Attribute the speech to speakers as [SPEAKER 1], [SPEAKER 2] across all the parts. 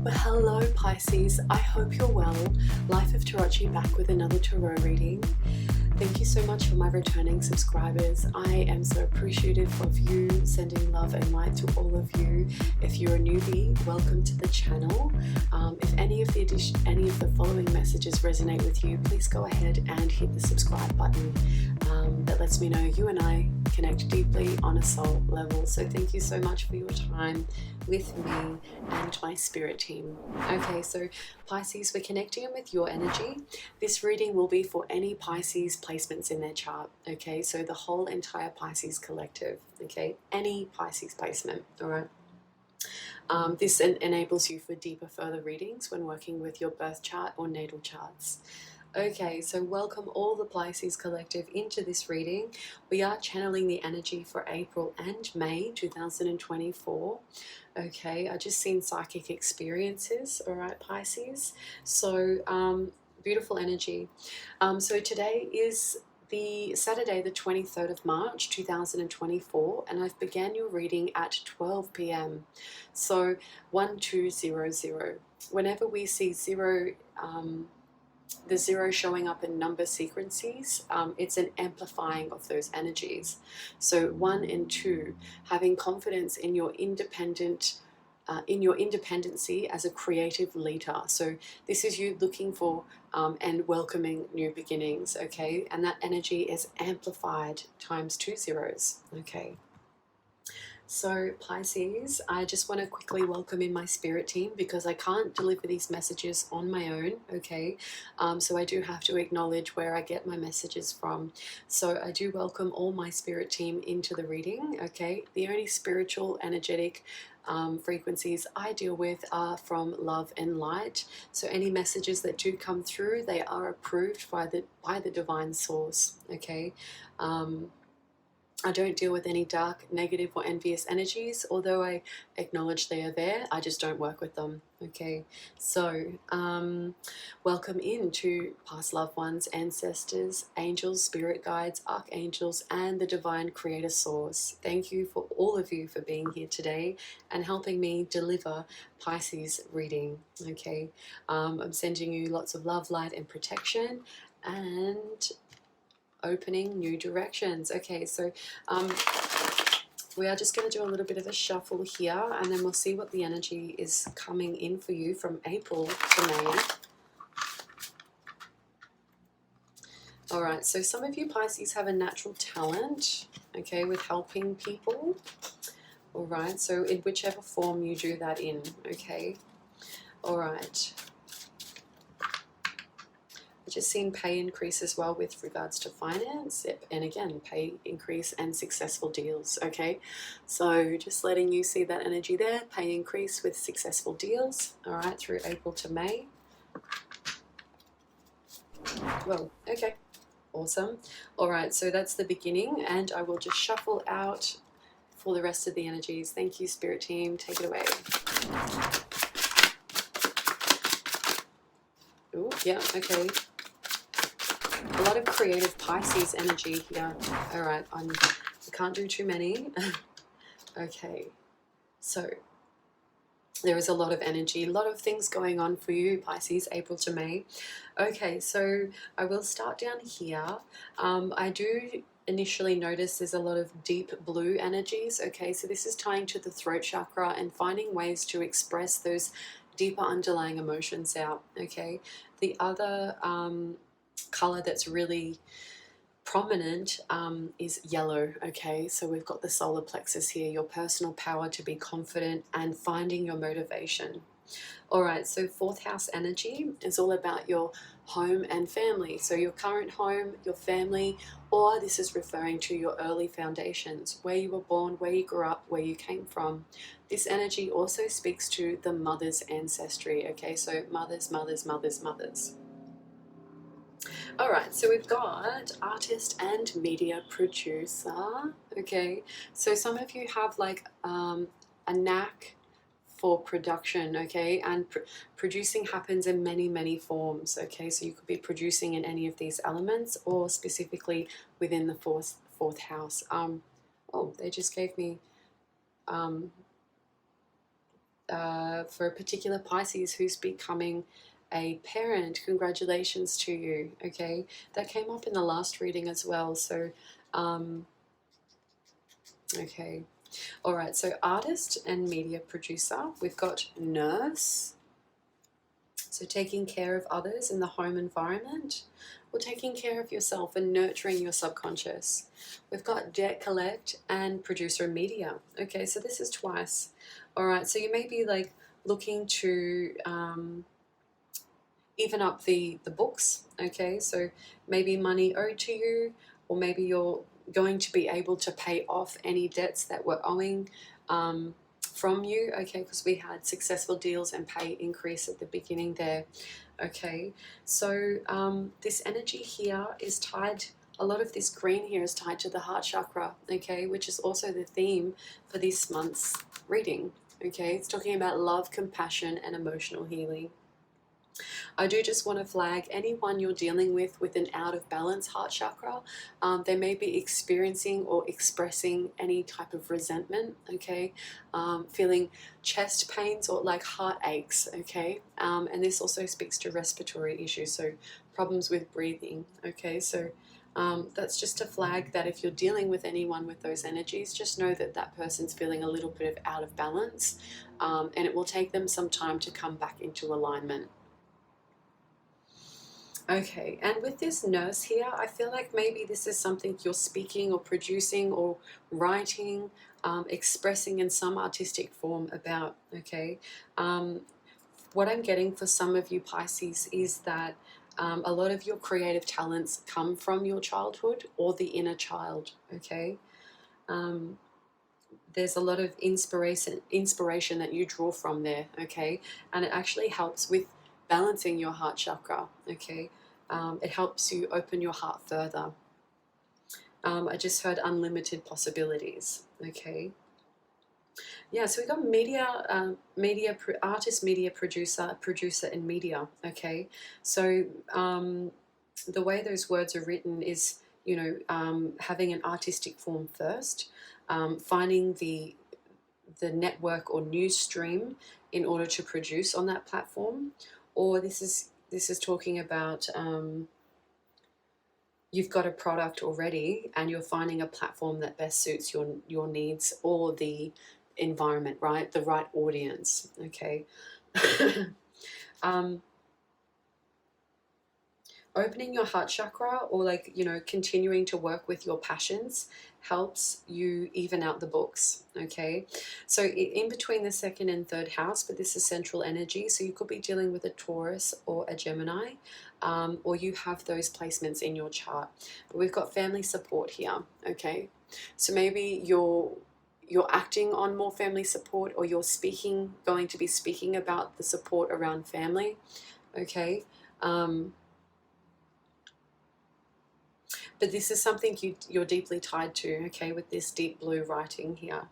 [SPEAKER 1] Well, hello Pisces, I hope you're well. Life of Tarocchi back with another tarot reading. Thank you so much for my returning subscribers. I am so appreciative of you, sending love and light to all of you. If you're a newbie, welcome to the channel. If any of the following messages resonate with you, please go ahead and hit the subscribe button. That lets me know you and I connect deeply on a soul level. So thank you so much for your time with me and my spirit team. Okay, so Pisces, we're connecting with your energy. This reading will be for any Pisces placements in their chart. Okay, so the whole entire Pisces collective. Okay, any Pisces placement. All right. This enables you for deeper, further readings when working with your birth chart or natal charts. Okay, so welcome all the Pisces collective into this reading. We are channeling the energy for April and May 2024. Okay, I just seen psychic experiences, all right, Pisces. So beautiful energy. So today is the Saturday, the 23rd of March 2024, and I've began your reading at 12 p.m. So 1200. Whenever we see the zero showing up in number sequences, it's an amplifying of those energies. So 1 and 2, having confidence in your independency as a creative leader. So this is you looking for and welcoming new beginnings, okay? And that energy is amplified times 2 zeros, okay? So Pisces, I just want to quickly welcome in my spirit team because I can't deliver these messages on my own, okay? So I do have to acknowledge where I get my messages from. So I do welcome all my spirit team into the reading, okay? The only spiritual, energetic frequencies I deal with are from love and light. So any messages that do come through, they are approved by the divine source, okay? I don't deal with any dark, negative, or envious energies, although I acknowledge they are there. I just don't work with them, okay? So, welcome in to past loved ones, ancestors, angels, spirit guides, archangels, and the divine creator source. Thank you for all of you for being here today and helping me deliver Pisces reading, okay? I'm sending you lots of love, light, and protection, and opening new directions. Okay, so we are just going to do a little bit of a shuffle here, and then we'll see what the energy is coming in for you from April to May. All right, so some of you Pisces have a natural talent, okay, with helping people. All right, so in whichever form you do that in, okay. All right. Just seen pay increase as well with regards to finance, and again pay increase and successful deals, okay? So just letting you see that energy there, pay increase with successful deals, all right, through April to May. Well, okay, awesome. All right, so that's the beginning, and I will just shuffle out for the rest of the energies. Thank you, spirit team, take it away. Oh yeah, okay. A lot of creative Pisces energy here. All right, I can't do too many. Okay, so there is a lot of energy, a lot of things going on for you, Pisces, April to May. Okay, so I will start down here. I do initially notice there's a lot of deep blue energies. Okay, so this is tying to the throat chakra and finding ways to express those deeper underlying emotions out. Okay, the other color that's really prominent is yellow. Okay, so we've got the solar plexus here, your personal power to be confident and finding your motivation. All right, so fourth house energy is all about your home and family. So your current home, your family, or this is referring to your early foundations, where you were born, where you grew up, where you came from. This energy also speaks to the mother's ancestry. Okay, so mothers, mothers, mothers, mothers. All right, so we've got artist and media producer. Okay, so some of you have like a knack for production, okay, and producing happens in many, many forms, okay, so you could be producing in any of these elements or specifically within the fourth house. Oh, they just gave me for a particular Pisces who's becoming a parent, congratulations to you. Okay, that came up in the last reading as well. So, okay, all right. So, artist and media producer. We've got nurse. So, taking care of others in the home environment, or taking care of yourself and nurturing your subconscious. We've got debt collect and producer media. Okay, so this is twice. All right, so you may be like looking to even up the books. Okay, so maybe money owed to you, or maybe you're going to be able to pay off any debts that were owing from you. Okay, because we had successful deals and pay increase at the beginning there. Okay, so this energy here is tied, a lot of this green here is tied to the heart chakra, okay, which is also the theme for this month's reading. Okay, it's talking about love, compassion, and emotional healing. I do just want to flag anyone you're dealing with an out of balance heart chakra. They may be experiencing or expressing any type of resentment, okay, feeling chest pains or like heart aches, okay, and this also speaks to respiratory issues, so problems with breathing, okay, so that's just a flag that if you're dealing with anyone with those energies, just know that that person's feeling a little bit of out of balance, and it will take them some time to come back into alignment. Okay, and with this nurse here, I feel like maybe this is something you're speaking or producing or writing, expressing in some artistic form about, okay? What I'm getting for some of you Pisces is that a lot of your creative talents come from your childhood or the inner child, okay? There's a lot of inspiration that you draw from there, okay? And it actually helps with balancing your heart chakra, okay? It helps you open your heart further. I just heard unlimited possibilities, okay? Yeah, so we got artist, media producer and media, okay? So the way those words are written is, you know, having an artistic form first, finding the network or news stream in order to produce on that platform, or this is talking about you've got a product already and you're finding a platform that best suits your needs or the environment, right? The right audience, okay? Opening your heart chakra, or like, you know, continuing to work with your passions helps you even out the books, okay? So in between the second and third house, but this is central energy, so you could be dealing with a Taurus or a Gemini, or you have those placements in your chart. But we've got family support here, okay? So maybe you're acting on more family support, or you're going to be speaking about the support around family, okay? But this is something you're deeply tied to, okay, with this deep blue writing here.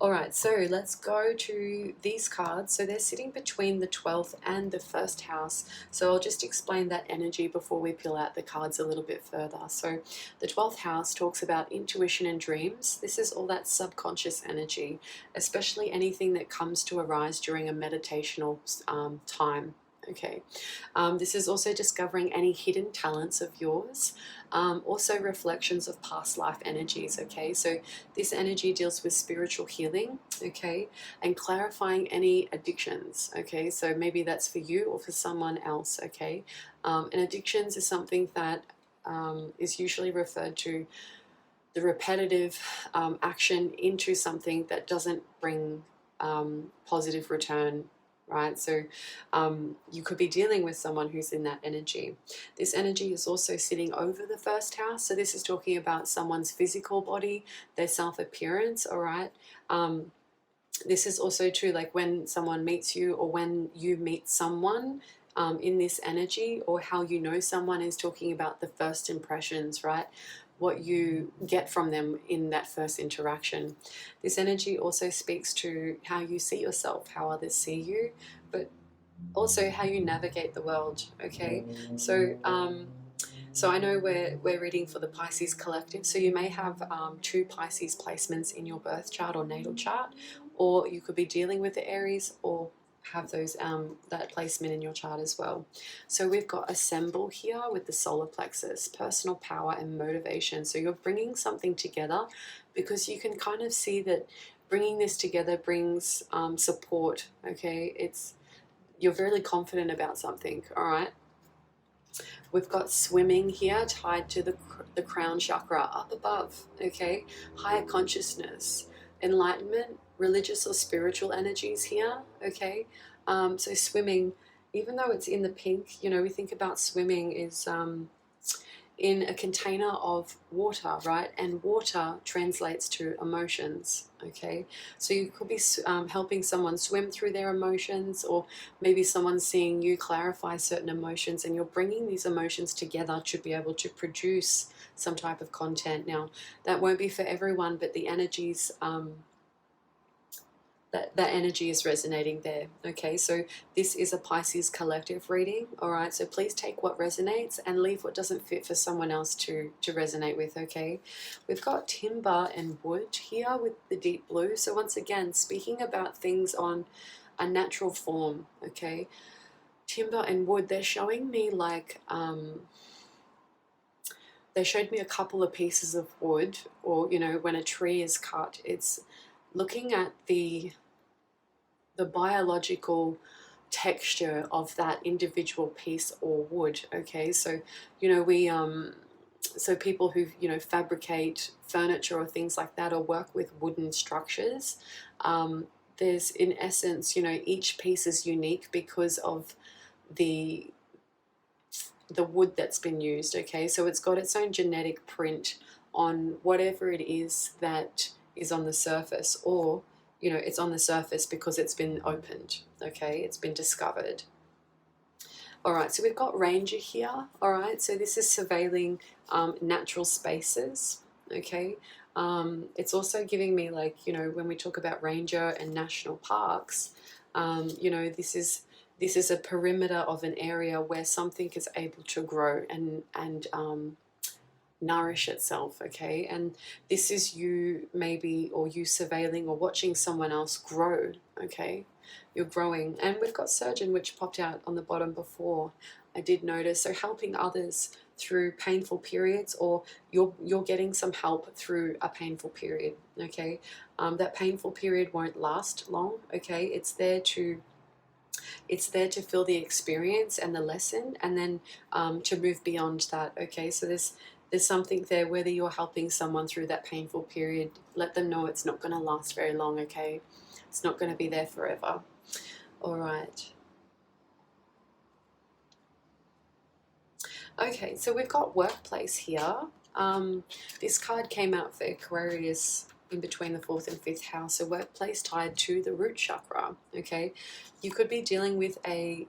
[SPEAKER 1] All right, so let's go to these cards. So they're sitting between the 12th and the first house. So I'll just explain that energy before we peel out the cards a little bit further. So the 12th house talks about intuition and dreams. This is all that subconscious energy, especially anything that comes to arise during a meditational time. Okay, this is also discovering any hidden talents of yours, also reflections of past life energies, okay? So this energy deals with spiritual healing, okay, and clarifying any addictions, okay? So maybe that's for you or for someone else, okay? And addictions is something that is usually referred to the repetitive action into something that doesn't bring positive return, right? So you could be dealing with someone who's in that energy. This energy is also sitting over the first house. So this is talking about someone's physical body, their self-appearance, all right? This is also true, like when someone meets you or when you meet someone in this energy, or how you know someone is talking about the first impressions, right? What you get from them in that first interaction. This energy also speaks to how you see yourself, how others see you, but also how you navigate the world, okay? So I know we're reading for the Pisces collective, so you may have 2 Pisces placements in your birth chart or natal chart, or you could be dealing with the Aries, or have those that placement in your chart as well. So we've got assemble here with the solar plexus, personal power and motivation. So you're bringing something together because you can kind of see that bringing this together brings support. Okay, you're very confident about something. All right. We've got swimming here tied to the crown chakra up above. Okay, higher consciousness, enlightenment, religious or spiritual energies here. Okay, so swimming, even though it's in the pink, you know, we think about swimming is in a container of water, right? And water translates to emotions, okay? So you could be helping someone swim through their emotions, or maybe someone's seeing you clarify certain emotions, and you're bringing these emotions together to be able to produce some type of content. Now, that won't be for everyone, but the energies that energy is resonating there. Okay, so this is a Pisces collective reading. All right, so please take what resonates and leave what doesn't fit for someone else to resonate with. Okay, we've got timber and wood here with the deep blue. So once again, speaking about things on a natural form. Okay, timber and wood, they're showing me like they showed me a couple of pieces of wood, or you know, when a tree is cut, it's looking at the biological texture of that individual piece or wood. Okay, so you know, we so people who, you know, fabricate furniture or things like that, or work with wooden structures, there's, in essence, you know, each piece is unique because of the wood that's been used. Okay, so it's got its own genetic print on whatever it is that is on the surface, or you know, it's on the surface because it's been opened. Okay, it's been discovered. All right, so we've got ranger here. All right, so this is surveilling natural spaces. Okay, it's also giving me, like, you know, when we talk about ranger and national parks, you know, this is a perimeter of an area where something is able to grow and nourish itself. Okay, and this is you maybe, or you surveilling or watching someone else grow. Okay, you're growing. And we've got surgeon, which popped out on the bottom before, I did notice. So helping others through painful periods, or you're getting some help through a painful period. Okay, that painful period won't last long. Okay, it's there to fill the experience and the lesson, and then to move beyond that. Okay, so there's something there, whether you're helping someone through that painful period, let them know it's not going to last very long. Okay, it's not going to be there forever. All right. Okay, so we've got workplace here. This card came out for Aquarius in between the 4th and 5th house, so workplace tied to the root chakra. Okay, you could be dealing with a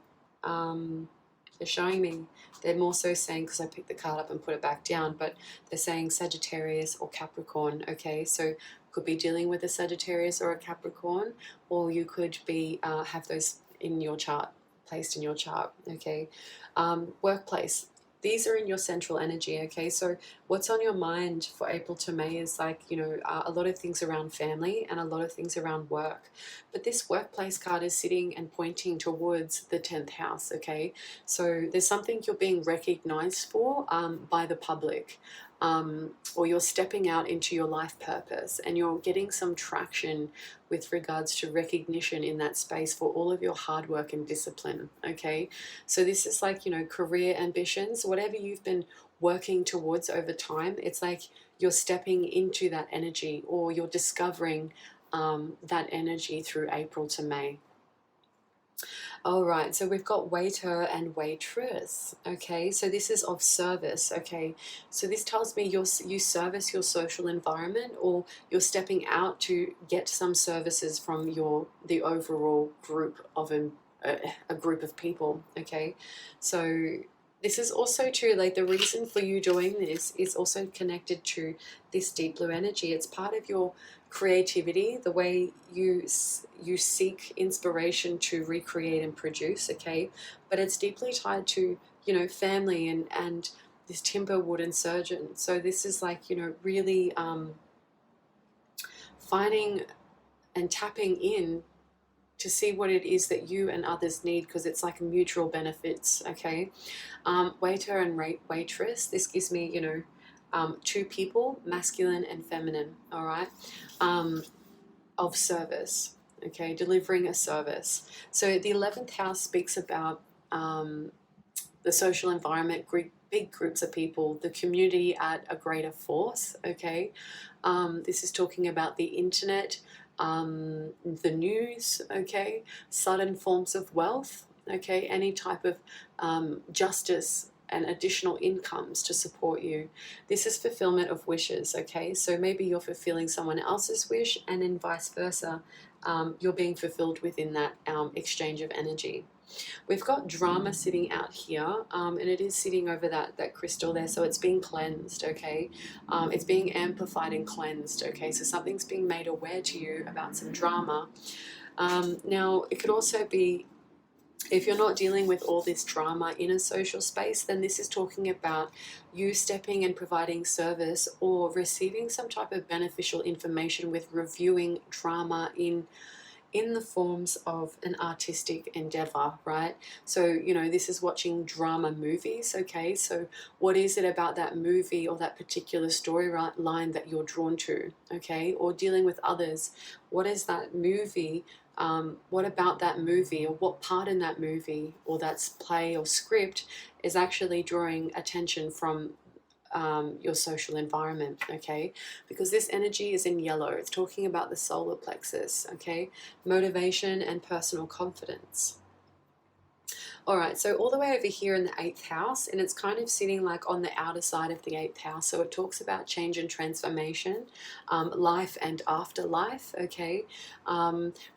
[SPEAKER 1] they're showing me, they're more so saying, because I picked the card up and put it back down, but they're saying Sagittarius or Capricorn. Okay, so could be dealing with a Sagittarius or a Capricorn, or you could be have those in your chart, placed in your chart. Okay, workplace, these are in your central energy. Okay, so what's on your mind for April to May is, like, you know, a lot of things around family and a lot of things around work. But this workplace card is sitting and pointing towards the 10th house. Okay, so there's something you're being recognized for by the public, or you're stepping out into your life purpose, and you're getting some traction with regards to recognition in that space for all of your hard work and discipline. Okay, so this is like, you know, career ambitions, whatever you've been working towards over time. It's like you're stepping into that energy, or you're discovering that energy through April to May. All right, so we've got waiter and waitress. Okay, so this is of service. Okay, so this tells me you service your social environment, or you're stepping out to get some services from the overall group of a group of people. Okay, so this is also too, like, the reason for you doing this is also connected to this deep blue energy. It's part of your creativity, the way you seek inspiration to recreate and produce. Okay, but it's deeply tied to, you know, family and this timber, wood, and surgeon. So this is like, you know, really finding and tapping in to see what it is that you and others need, because it's like mutual benefits. Okay. Waiter and waitress, this gives me, you know, two people, masculine and feminine. All right. Of service. Okay, delivering a service. So the 11th house speaks about the social environment, big groups of people, the community at a greater force. Okay, this is talking about the internet, the news. Okay, sudden forms of wealth. Okay, any type of justice and additional incomes to support you. This is fulfillment of wishes. Okay, so maybe you're fulfilling someone else's wish, and then vice versa. You're being fulfilled within that exchange of energy. We've got drama sitting out here, and it is sitting over that crystal there, so it's being cleansed. Okay, it's being amplified and cleansed. Okay, so something's being made aware to you about some drama. Now, it could also be, if you're not dealing with all this drama in a social space, then this is talking about you stepping and providing service or receiving some type of beneficial information with reviewing drama in the forms of an artistic endeavor, right? So, you know, this is watching drama movies. Okay, so what is it about that movie or that particular storyline that you're drawn to? Okay, or dealing with others, what is that movie? What about that movie, or what part in that movie or that play or script is actually drawing attention from your social environment? Okay, because this energy is in yellow. It's talking about the solar plexus. Okay, motivation and personal confidence. All right, so all the way over here in the 8th house, and it's kind of sitting like on the outer side of the 8th house. So it talks about change and transformation, life and afterlife. Okay,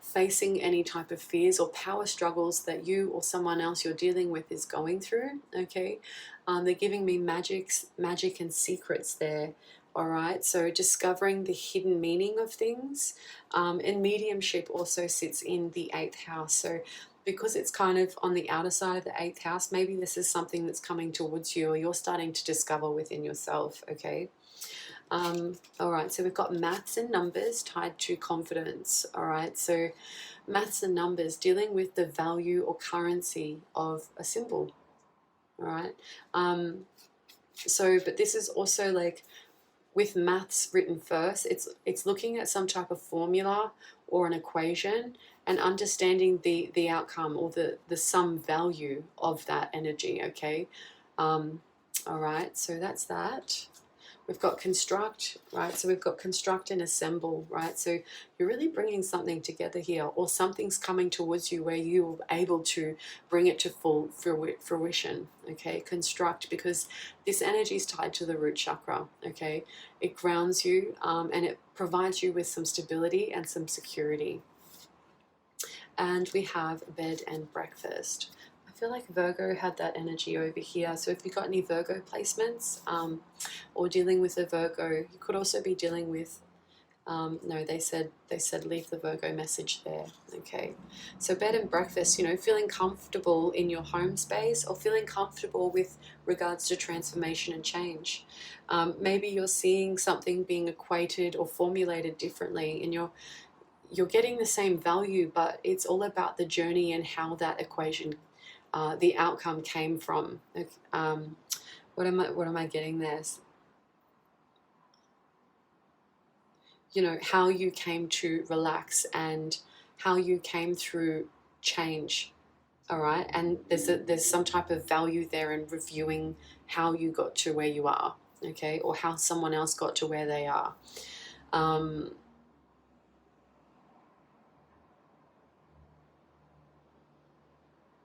[SPEAKER 1] facing any type of fears or power struggles that you or someone else you're dealing with is going through. Okay, they're giving me magic and secrets there. All right, so discovering the hidden meaning of things, and mediumship also sits in the 8th house. So because it's kind of on the outer side of the 8th house, maybe this is something that's coming towards you or you're starting to discover within yourself. Okay. All right, so we've got maths and numbers tied to confidence. All right, so maths and numbers dealing with the value or currency of a symbol. All right. So, but this is also like, with maths written first, it's looking at some type of formula or an equation and understanding the outcome or the sum value of that energy. Okay, all right, so that's that. We've got construct, right? So we've got construct and assemble, right? So you're really bringing something together here, or something's coming towards you where you're able to bring it to full fruition. Okay, construct, because this energy is tied to the root chakra. Okay, it grounds you, and it provides you with some stability and some security. And we have bed and breakfast. I feel like Virgo had that energy over here. So if you've got any Virgo placements, or dealing with a Virgo, you could also be dealing with, no, they said leave the Virgo message there. Okay, so bed and breakfast, you know, feeling comfortable in your home space or feeling comfortable with regards to transformation and change. Maybe you're seeing something being equated or formulated differently, and you're getting the same value, but it's all about the journey and how that equation, the outcome came from. What am I getting there? You know, how you came to relax and how you came through change. All right, and there's some type of value there in reviewing how you got to where you are. Okay, or how someone else got to where they are.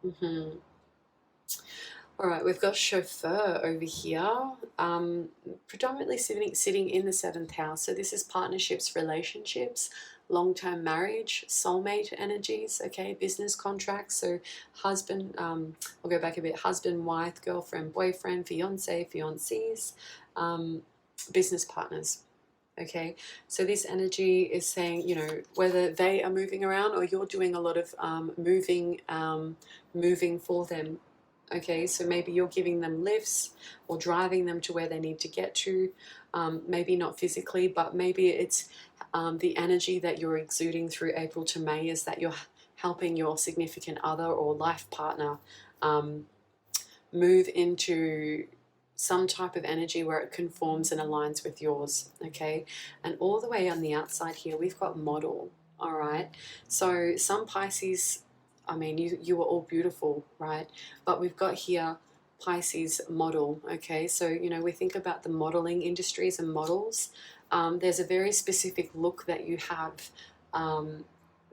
[SPEAKER 1] Mm-hmm. All right, we've got chauffeur over here, predominantly sitting in the 7th house. So this is partnerships, relationships, long-term marriage, soulmate energies, okay, business contracts. So husband, I'll go back a bit, husband, wife, girlfriend, boyfriend, fiance, fiancés, business partners. Okay, so this energy is saying, you know, whether they are moving around or you're doing a lot of moving for them. Okay, so maybe you're giving them lifts or driving them to where they need to get to. maybe not physically, but maybe it's the energy that you're exuding through April to May is that you're helping your significant other or life partner move into some type of energy where it conforms and aligns with yours, okay? And all the way on the outside here, we've got model, all right? So some Pisces, I mean, you are all beautiful, right? But we've got here Pisces model, okay? So, you know, we think about the modeling industries and models. There's a very specific look that you have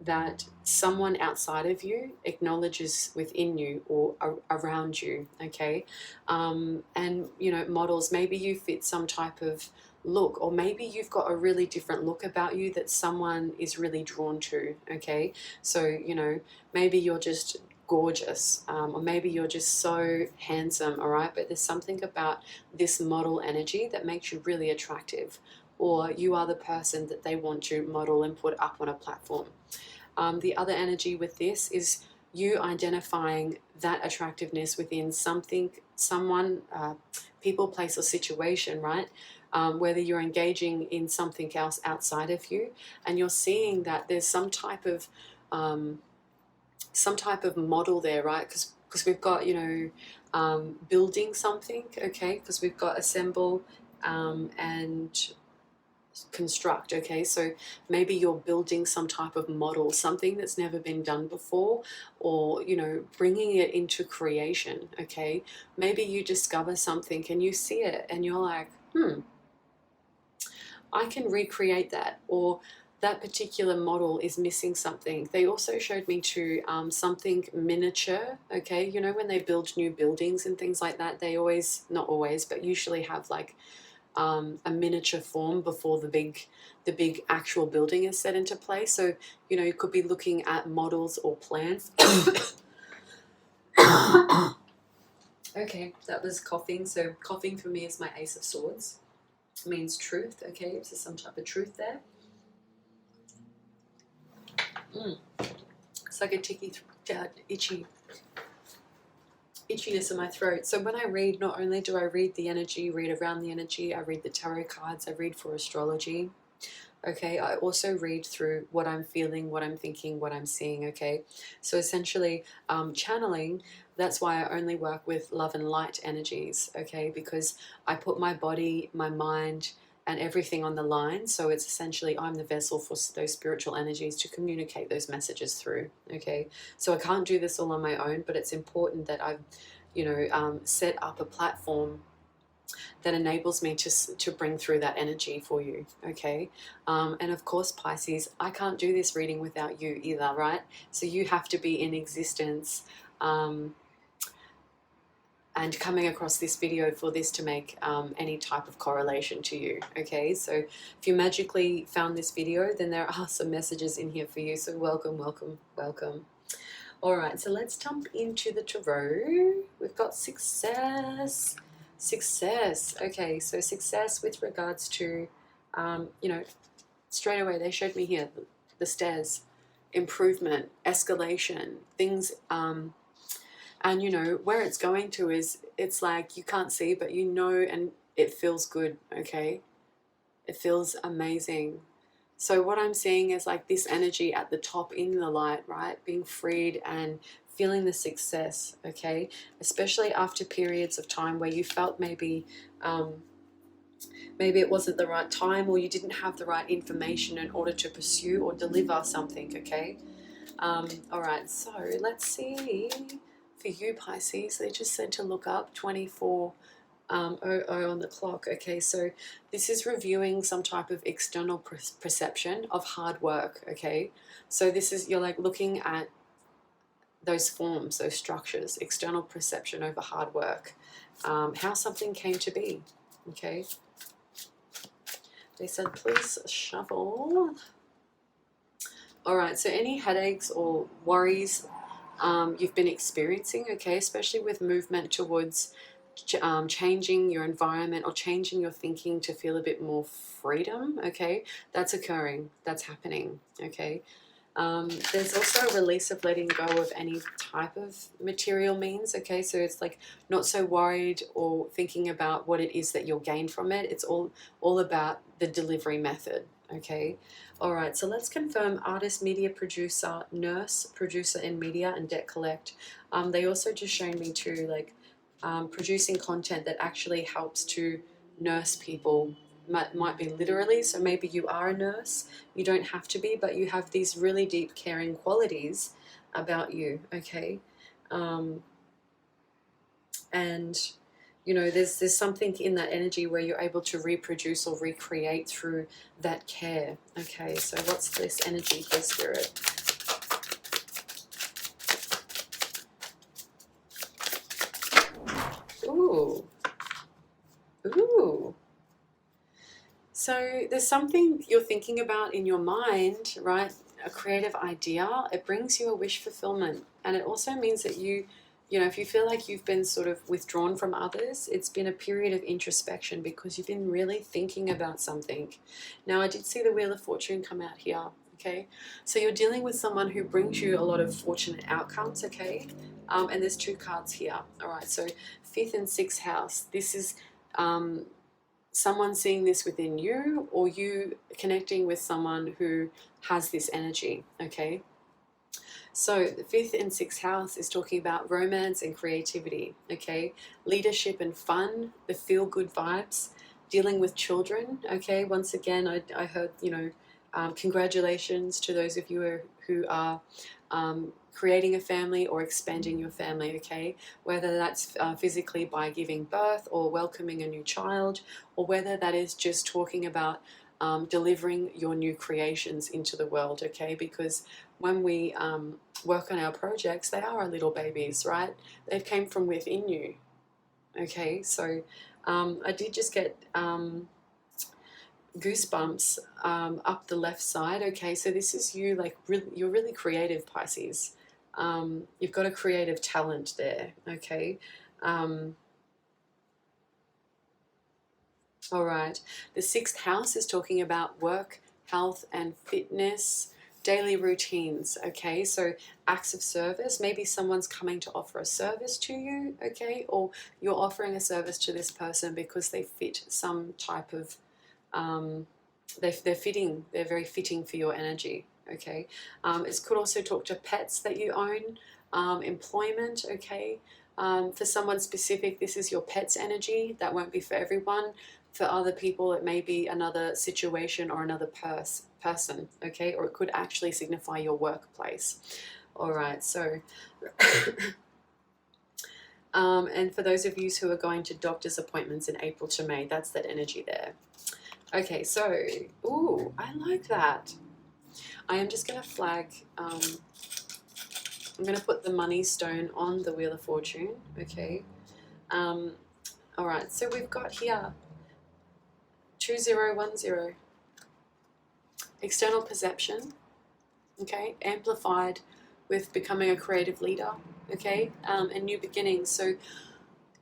[SPEAKER 1] that someone outside of you acknowledges within you or around you, okay? And, you know, models, maybe you fit some type of look, or maybe you've got a really different look about you that someone is really drawn to, okay? So, you know, maybe you're just gorgeous, or maybe you're just so handsome, all right? But there's something about this model energy that makes you really attractive, or you are the person that they want to model and put up on a platform. The other energy with this is you identifying that attractiveness within something, someone, people, place, or situation, right? Whether you're engaging in something else outside of you, and you're seeing that there's some type of model there, right? Because we've got, you know, building something, okay? Because we've got assemble and construct, okay? So maybe you're building some type of model, something that's never been done before, or, you know, bringing it into creation, okay? Maybe you discover something and you see it and you're like, I can recreate that, or that particular model is missing something. They also showed me to something miniature, okay? You know, when they build new buildings and things like that, they always, not always, but usually have like a miniature form before the big actual building is set into place. So, you know, you could be looking at models or plans. Okay, that was coughing. So coughing for me is my Ace of Swords. It means truth, okay? So some type of truth there. It's like a itchiness in my throat. So when I read, not only do I read the energy, read around the energy, I read the tarot cards, I read for astrology, okay? I also read through what I'm feeling, what I'm thinking, what I'm seeing, okay? So essentially, channeling, that's why I only work with love and light energies, okay? Because I put my body, my mind, and everything on the line. So it's essentially, I'm the vessel for those spiritual energies to communicate those messages through, okay? So I can't do this all on my own, but it's important that I've, you know, set up a platform that enables me to bring through that energy for you, okay? And of course, Pisces, I can't do this reading without you either, right? So you have to be in existence and coming across this video for this to make any type of correlation to you, okay? So if you magically found this video, then there are some messages in here for you, so welcome, welcome, welcome. All right, so let's jump into the tarot. We've got success. Success, okay, so success with regards to, you know, straight away they showed me here the stairs, improvement, escalation, things, and you know where it's going to is, it's like you can't see, but you know, and it feels good, okay? It feels amazing. So what I'm seeing is like this energy at the top in the light, right? Being freed and feeling the success, okay? Especially after periods of time where you felt maybe it wasn't the right time, or you didn't have the right information in order to pursue or deliver something, okay? All right, so let's see. For you, Pisces, they just said to look up 24:00 on the clock. Okay, so this is reviewing some type of external perception of hard work, okay? So this is, you're like looking at those forms, those structures, external perception over hard work, how something came to be, okay? They said, please shuffle. All right, so any headaches or worries you've been experiencing, okay, especially with movement towards changing your environment or changing your thinking to feel a bit more freedom, okay, that's occurring, that's happening, okay. There's also a release of letting go of any type of material means, okay? So it's like not so worried or thinking about what it is that you'll gain from it. It's all about the delivery method, okay? All right, so let's confirm artist, media producer, nurse, producer in media, and debt collect. They also just shown me too, like producing content that actually helps to nurse people. Might be literally, so maybe you are a nurse, you don't have to be, but you have these really deep caring qualities about you, okay? And you know, there's something in that energy where you're able to reproduce or recreate through that care, okay? So what's this energy for Spirit? Ooh. Ooh. So there's something you're thinking about in your mind, right? A creative idea. It brings you a wish fulfillment. And it also means that you know, if you feel like you've been sort of withdrawn from others, it's been a period of introspection because you've been really thinking about something. Now, I did see the Wheel of Fortune come out here, okay? So you're dealing with someone who brings you a lot of fortunate outcomes, okay? And there's 2 cards here, all right? So 5th and 6th house, this is someone seeing this within you, or you connecting with someone who has this energy, okay? So the 5th and 6th house is talking about romance and creativity, okay? Leadership and fun, the feel-good vibes, dealing with children, okay? Once again, I heard, you know, congratulations to those of you who are creating a family or expanding your family, okay? Whether that's physically by giving birth or welcoming a new child, or whether that is just talking about delivering your new creations into the world, okay? Because when we work on our projects, they are our little babies, right? They came from within you, okay? So I did just get goosebumps up the left side, okay? So this is you, like, you're really creative, Pisces. You've got a creative talent there, okay? All right. The 6th house is talking about work, health, and fitness, daily routines, okay? So acts of service. Maybe someone's coming to offer a service to you, okay? Or you're offering a service to this person because they fit some type of, they're fitting, they're very fitting for your energy, okay? It could also talk to pets that you own, employment, okay? For someone specific, this is your pet's energy. That won't be for everyone. For other people, it may be another situation or another person, okay? Or it could actually signify your workplace. All right, so, and for those of you who are going to doctor's appointments in April to May, that's that energy there. Okay, so, ooh, I like that. I am just going to flag, I'm going to put the money stone on the Wheel of Fortune, okay? All right, so we've got here 2010. External perception, okay, amplified with becoming a creative leader, okay, and new beginnings. So,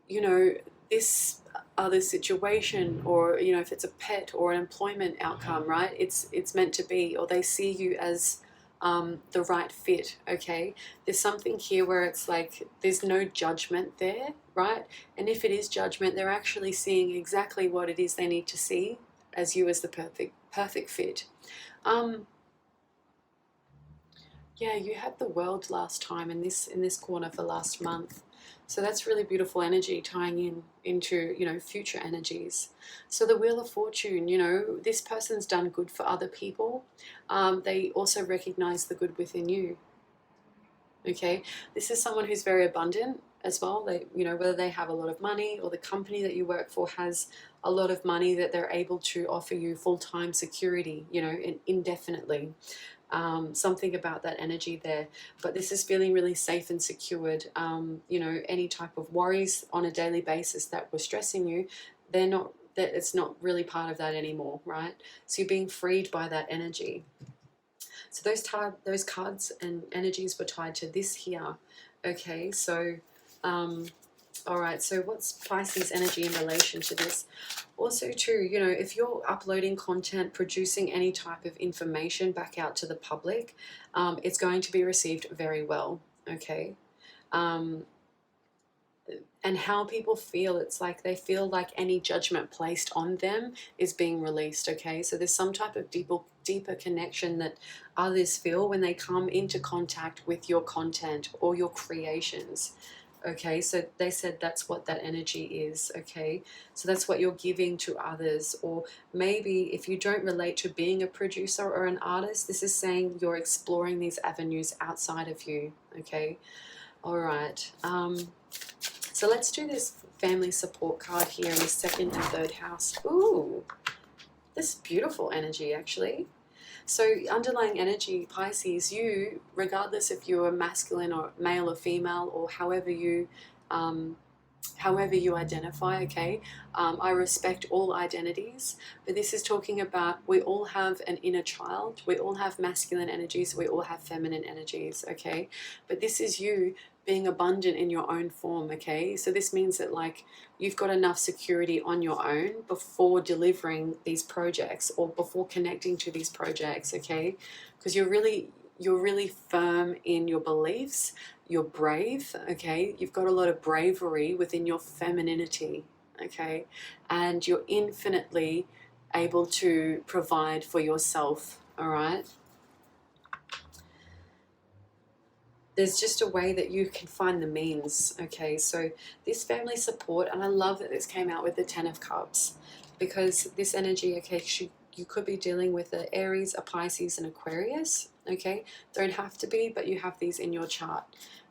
[SPEAKER 1] you know, this other situation, or, you know, if it's a pet or an employment outcome, right, it's meant to be, or they see you as the right fit, okay? There's something here where it's like there's no judgment there, right? And if it is judgment, they're actually seeing exactly what it is they need to see as you as the perfect fit. Yeah, you had the World last time in this corner for last month. So that's really beautiful energy tying into, you know, future energies. So the Wheel of Fortune, you know, this person's done good for other people. They also recognize the good within you. Okay, this is someone who's very abundant as well. They, you know, whether they have a lot of money or the company that you work for has a lot of money that they're able to offer you full-time security, you know, indefinitely. Something about that energy there, but this is feeling really safe and secured. You know, any type of worries on a daily basis that were stressing you, it's not really part of that anymore, right? So you're being freed by that energy. So those cards and energies were tied to this here, okay? So All right, so what's Pisces energy in relation to this? Also too, you know, if you're uploading content, producing any type of information back out to the public, it's going to be received very well, okay? And how people feel, it's like they feel like any judgment placed on them is being released, okay? So there's some type of deeper connection that others feel when they come into contact with your content or your creations, okay? So they said that's what that energy is, okay? So that's what you're giving to others. Or maybe if you don't relate to being a producer or an artist, this is saying you're exploring these avenues outside of you, okay? All right. So let's do this family support card here in the second and third house. Ooh, this beautiful energy, actually. So underlying energy, Pisces, you, regardless if you're masculine or male or female or however you identify, okay, I respect all identities, but this is talking about we all have an inner child, we all have masculine energies, we all have feminine energies, okay, but this is you being abundant in your own form, okay? So this means that like you've got enough security on your own before delivering these projects or before connecting to these projects, okay? Because you're really firm in your beliefs, you're brave, okay? You've got a lot of bravery within your femininity, okay? And you're infinitely able to provide for yourself, all right? There's just a way that you can find the means, okay? So this family support, and I love that this came out with the Ten of Cups, because this energy, okay, you could be dealing with an Aries, a Pisces, and Aquarius, okay? Don't have to be, but you have these in your chart.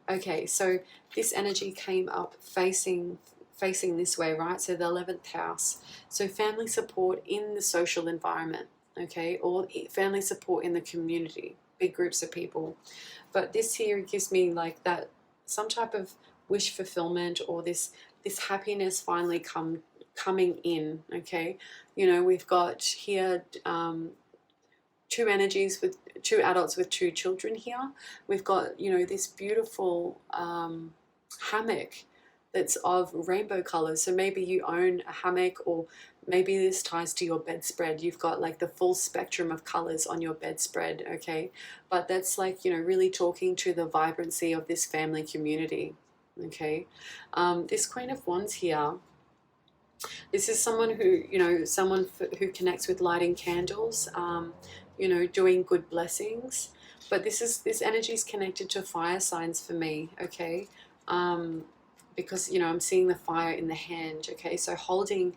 [SPEAKER 1] Okay, so this energy came up facing this way, right? So the 11th house. So family support in the social environment, okay? Or family support in the community, big groups of people. But this here gives me like that some type of wish fulfillment, or this happiness finally coming in, okay? You know, we've got here two energies with two adults with two children here. We've got, you know, this beautiful hammock that's of rainbow colors. So maybe you own a hammock, or maybe this ties to your bedspread. You've got like the full spectrum of colors on your bedspread, okay? But that's like, you know, really talking to the vibrancy of this family community, okay? This Queen of Wands here, this is someone who, you know, who connects with lighting candles, you know, doing good blessings. But this energy is connected to fire signs for me, okay? Because, you know, I'm seeing the fire in the hand, okay? So holding,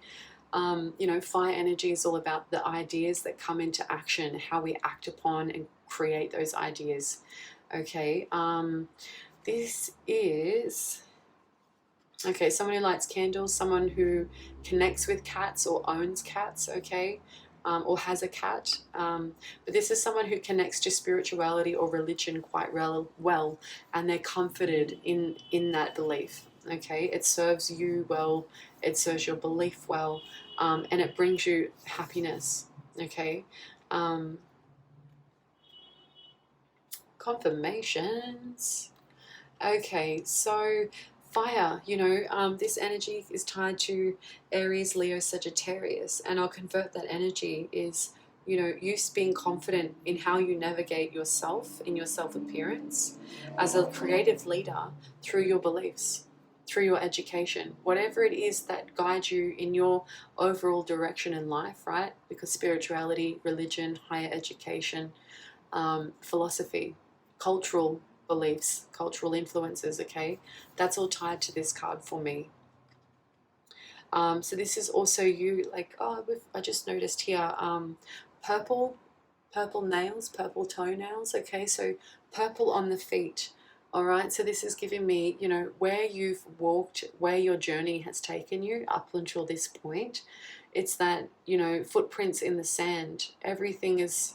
[SPEAKER 1] you know, fire energy is all about the ideas that come into action, how we act upon and create those ideas, okay? This is, okay, someone who lights candles, someone who connects with cats or owns cats, okay? Or has a cat. But this is someone who connects to spirituality or religion quite well, and they're comforted in that belief, okay? It serves you well, it serves your belief well, and it brings you happiness, okay? Confirmations. Okay, so fire, you know, this energy is tied to Aries, Leo, Sagittarius, and I'll convert that energy is, you know, you being confident in how you navigate yourself, in your self-appearance, as a creative leader through your beliefs, through your education, whatever it is that guides you in your overall direction in life, right? Because spirituality, religion, higher education, philosophy, cultural beliefs, cultural influences, okay? That's all tied to this card for me. So this is also you, like, oh, I just noticed here, purple nails, purple toenails, okay? So purple on the feet, all right? So this is giving me, you know, where you've walked, where your journey has taken you up until this point. It's that, you know, footprints in the sand. Everything is...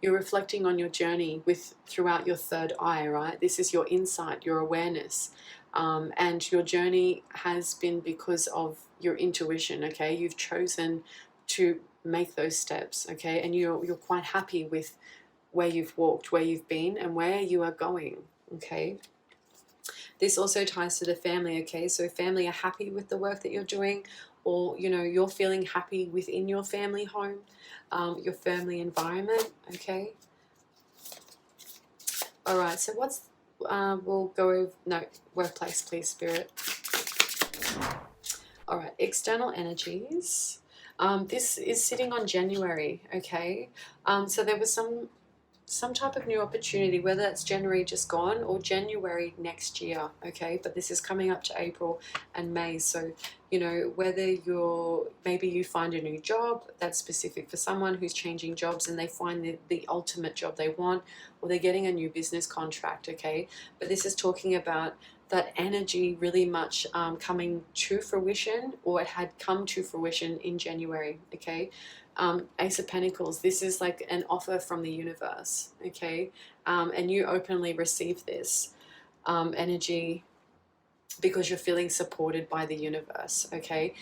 [SPEAKER 1] you're reflecting on your journey throughout your third eye, right? This is your insight, your awareness. And your journey has been because of your intuition, okay? You've chosen to make those steps, okay? And you're quite happy with where you've walked, where you've been, and where you are going, okay? This also ties to the family, okay? So family are happy with the work that you're doing, or, you know, you're feeling happy within your family home, your family environment, okay? All right, so what's, we'll go over, no, workplace, please, Spirit. All right, external energies. This is sitting on January, okay? So there was some type of new opportunity, whether that's January just gone or January next year, okay? But this is coming up to April and May. So, you know, whether maybe you find a new job that's specific for someone who's changing jobs and they find the ultimate job they want, or they're getting a new business contract, okay? But this is talking about that energy really much coming to fruition, or it had come to fruition in January, okay? Ace of Pentacles, this is like an offer from the universe, okay? And you openly receive this energy because you're feeling supported by the universe, okay?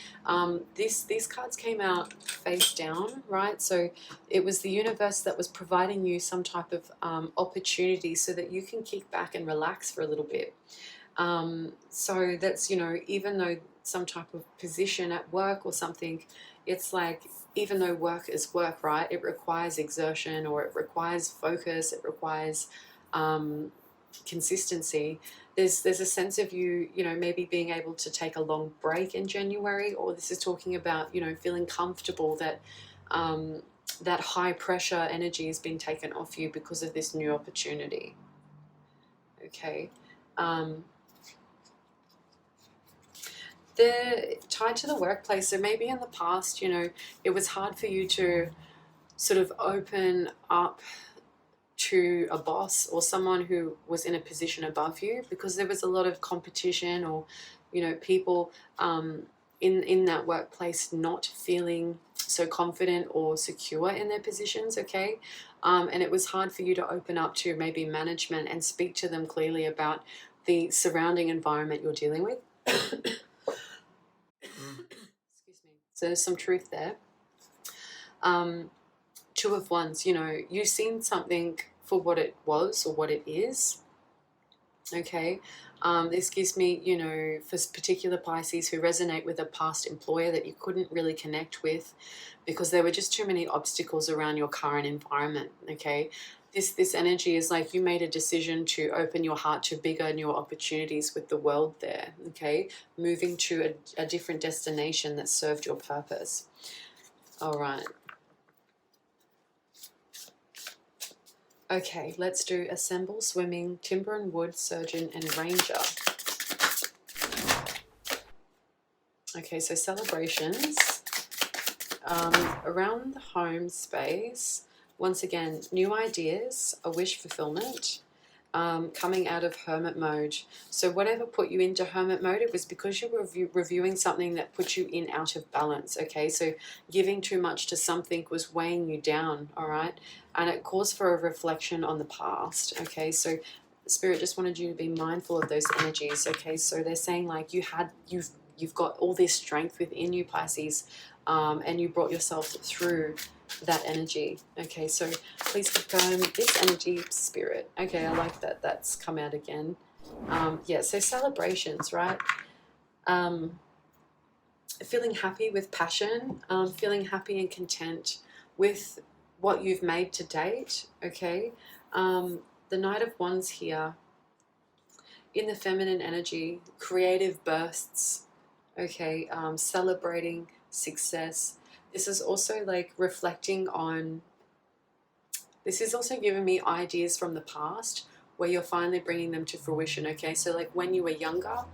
[SPEAKER 1] These cards came out face down, right? So it was the universe that was providing you some type of opportunity so that you can kick back and relax for a little bit. So that's, you know, even though some type of position at work or something, it's like, even though work is work, right, it requires exertion, or it requires focus, it requires consistency. There's a sense of you know, maybe being able to take a long break in January, or this is talking about, you know, feeling comfortable that that high pressure energy has been taken off you because of this new opportunity, okay? They're tied to the workplace. So maybe in the past, you know, it was hard for you to sort of open up to a boss or someone who was in a position above you, because there was a lot of competition, or, you know, people in that workplace not feeling so confident or secure in their positions, okay? And it was hard for you to open up to maybe management and speak to them clearly about the surrounding environment you're dealing with. Excuse me. So there's some truth there. Two of Wands, you know, you've seen something for what it was or what it is, okay? This gives me, you know, for particular Pisces who resonate with a past employer that you couldn't really connect with because there were just too many obstacles around your current environment, okay? This energy is like you made a decision to open your heart to bigger, new opportunities with the world there, okay? Moving to a different destination that served your purpose. All right. Okay, let's do Assemble, Swimming, Timber and Wood, Surgeon and Ranger. Okay, so celebrations. Around the home space, once again, new ideas, a wish fulfillment, coming out of hermit mode. So whatever put you into hermit mode, it was because you were reviewing something that put you in out of balance, okay? So giving too much to something was weighing you down, all right? And it calls for a reflection on the past, okay? So Spirit just wanted you to be mindful of those energies, okay? So they're saying like you've got all this strength within you, Pisces, and you brought yourself through that energy. Okay, so please confirm this energy, Spirit. Okay, I like that. That's come out again. Yeah, so celebrations, right? Feeling happy with passion, feeling happy and content with what you've made to date, okay? The Knight of Wands here, in the feminine energy, creative bursts, okay? Celebrating success. This is also like reflecting on, this is also giving me ideas from the past where you're finally bringing them to fruition, okay? So like when you were younger,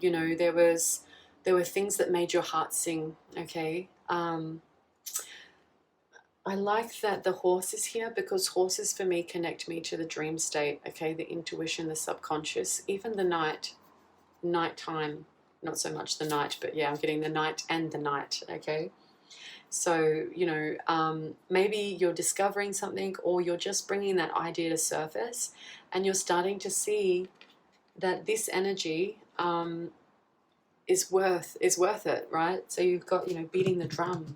[SPEAKER 1] you know, there were things that made your heart sing, okay? I like that the horse is here because horses for me connect me to the dream state, okay? The intuition, the subconscious, even the nighttime, not so much the night, but yeah, I'm getting the night and the night, okay? So, you know, maybe you're discovering something, or you're just bringing that idea to surface and you're starting to see that this energy is worth it, right? So you've got, you know, beating the drum,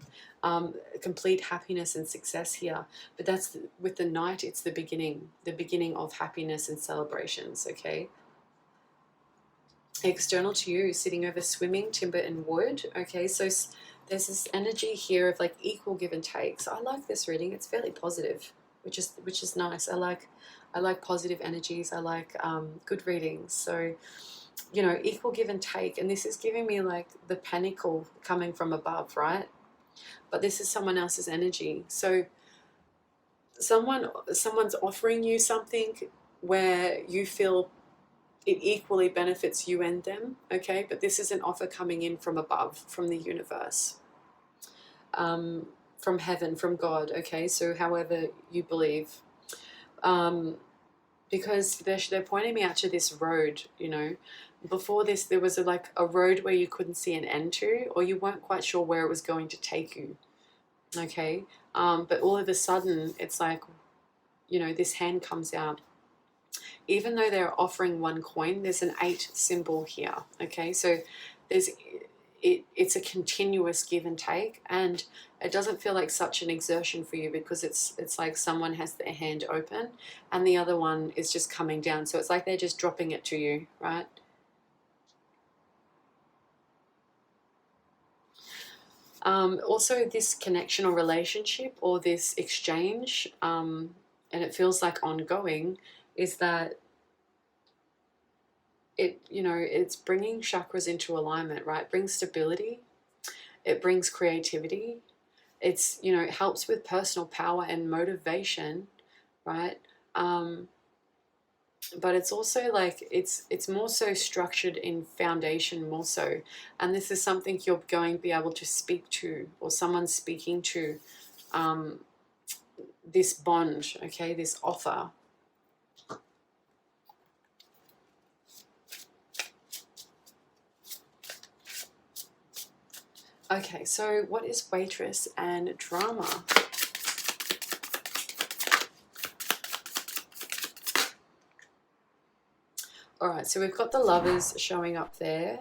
[SPEAKER 1] complete happiness and success here. But that's with the Knight, it's the beginning of happiness and celebrations, okay? external to you, sitting over swimming, timber and wood. Okay, so there's this energy here of like equal give and take. So I like this reading. It's fairly positive, which is nice. I like positive energies. I like good readings. So, you know, equal give and take. And this is giving me like the pinnacle coming from above, right? But this is someone else's energy. So someone's offering you something where you feel it equally benefits you and them, okay? But this is an offer coming in from above, from the universe, from heaven, from God, okay? So however you believe. Because they're pointing me out to this road, you know. Before this, there was like a road where you couldn't see an end to, or you weren't quite sure where it was going to take you, okay? But all of a sudden, it's like, you know, this hand comes out. Even though they're offering one coin, there's an 8 symbol here, okay? So it's a continuous give and take, and it doesn't feel like such an exertion for you, because it's like someone has their hand open and the other one is just coming down. So it's like they're just dropping it to you, right? Also, this connection or relationship or this exchange, and it feels like ongoing, is that it's bringing chakras into alignment, right? It brings stability. It brings creativity. It's, you know, it helps with personal power and motivation, right? But it's also like it's more so structured in foundation, more so. And this is something you're going to be able to speak to, or someone's speaking to, this bond, okay, this offer. Okay, so what is waitress and drama? All right, so we've got the lovers showing up there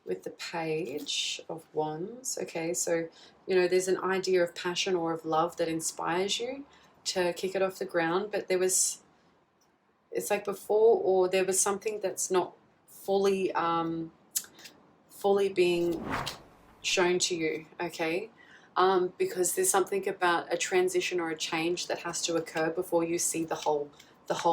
[SPEAKER 1] with the page of wands. Okay, so, you know, there's an idea of passion or of love that inspires you to kick it off the ground, but it's like before, or there was something that's not fully being shown to you, okay? Because there's something about a transition or a change that has to occur before you see the whole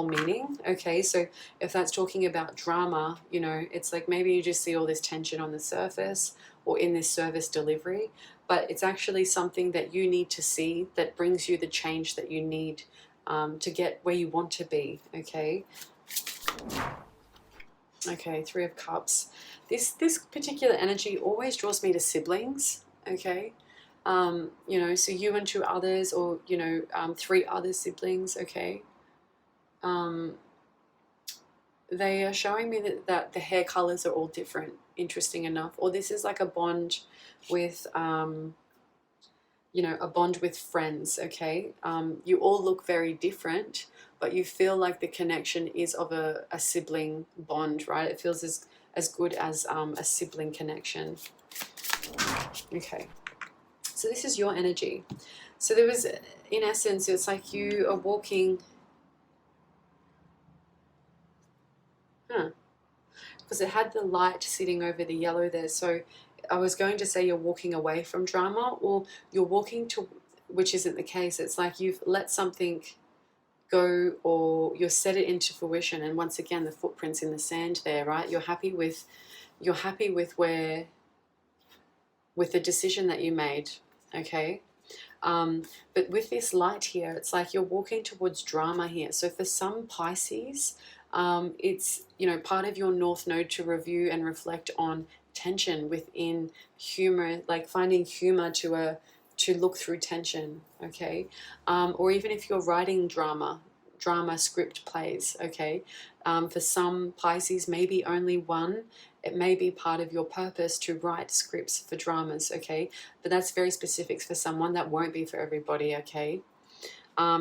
[SPEAKER 1] meaning, okay? So if that's talking about drama, you know, it's like maybe you just see all this tension on the surface or in this service delivery, but it's actually something that you need to see that brings you the change that you need to get where you want to be, okay? Okay, 3 of Cups. This particular energy always draws me to siblings, okay? You know, so you and 2 others, or, you know, 3 other siblings, okay? They are showing me that the hair colors are all different, interesting enough. Or this is like a bond with, you know, a bond with friends, okay? You all look very different, but you feel like the connection is of a sibling bond, right? It feels as good as a sibling connection. Okay, so this is your energy. So there was, in essence, it's like you are walking, because it had the light sitting over the yellow there. So I was going to say you're walking away from drama, or you're walking to, which isn't the case. It's like you've let something go, or you've set it into fruition. And once again, the footprints in the sand there, right? You're happy with the decision that you made, okay? But with this light here, it's like you're walking towards drama here. So for some Pisces, it's, you know, part of your North Node to review and reflect on tension within humor, like finding humor to look through tension, okay? Or even if you're writing drama script plays, okay? For some Pisces, maybe only one. It may be part of your purpose to write scripts for dramas, okay? But that's very specific for someone. That won't be for everybody, okay?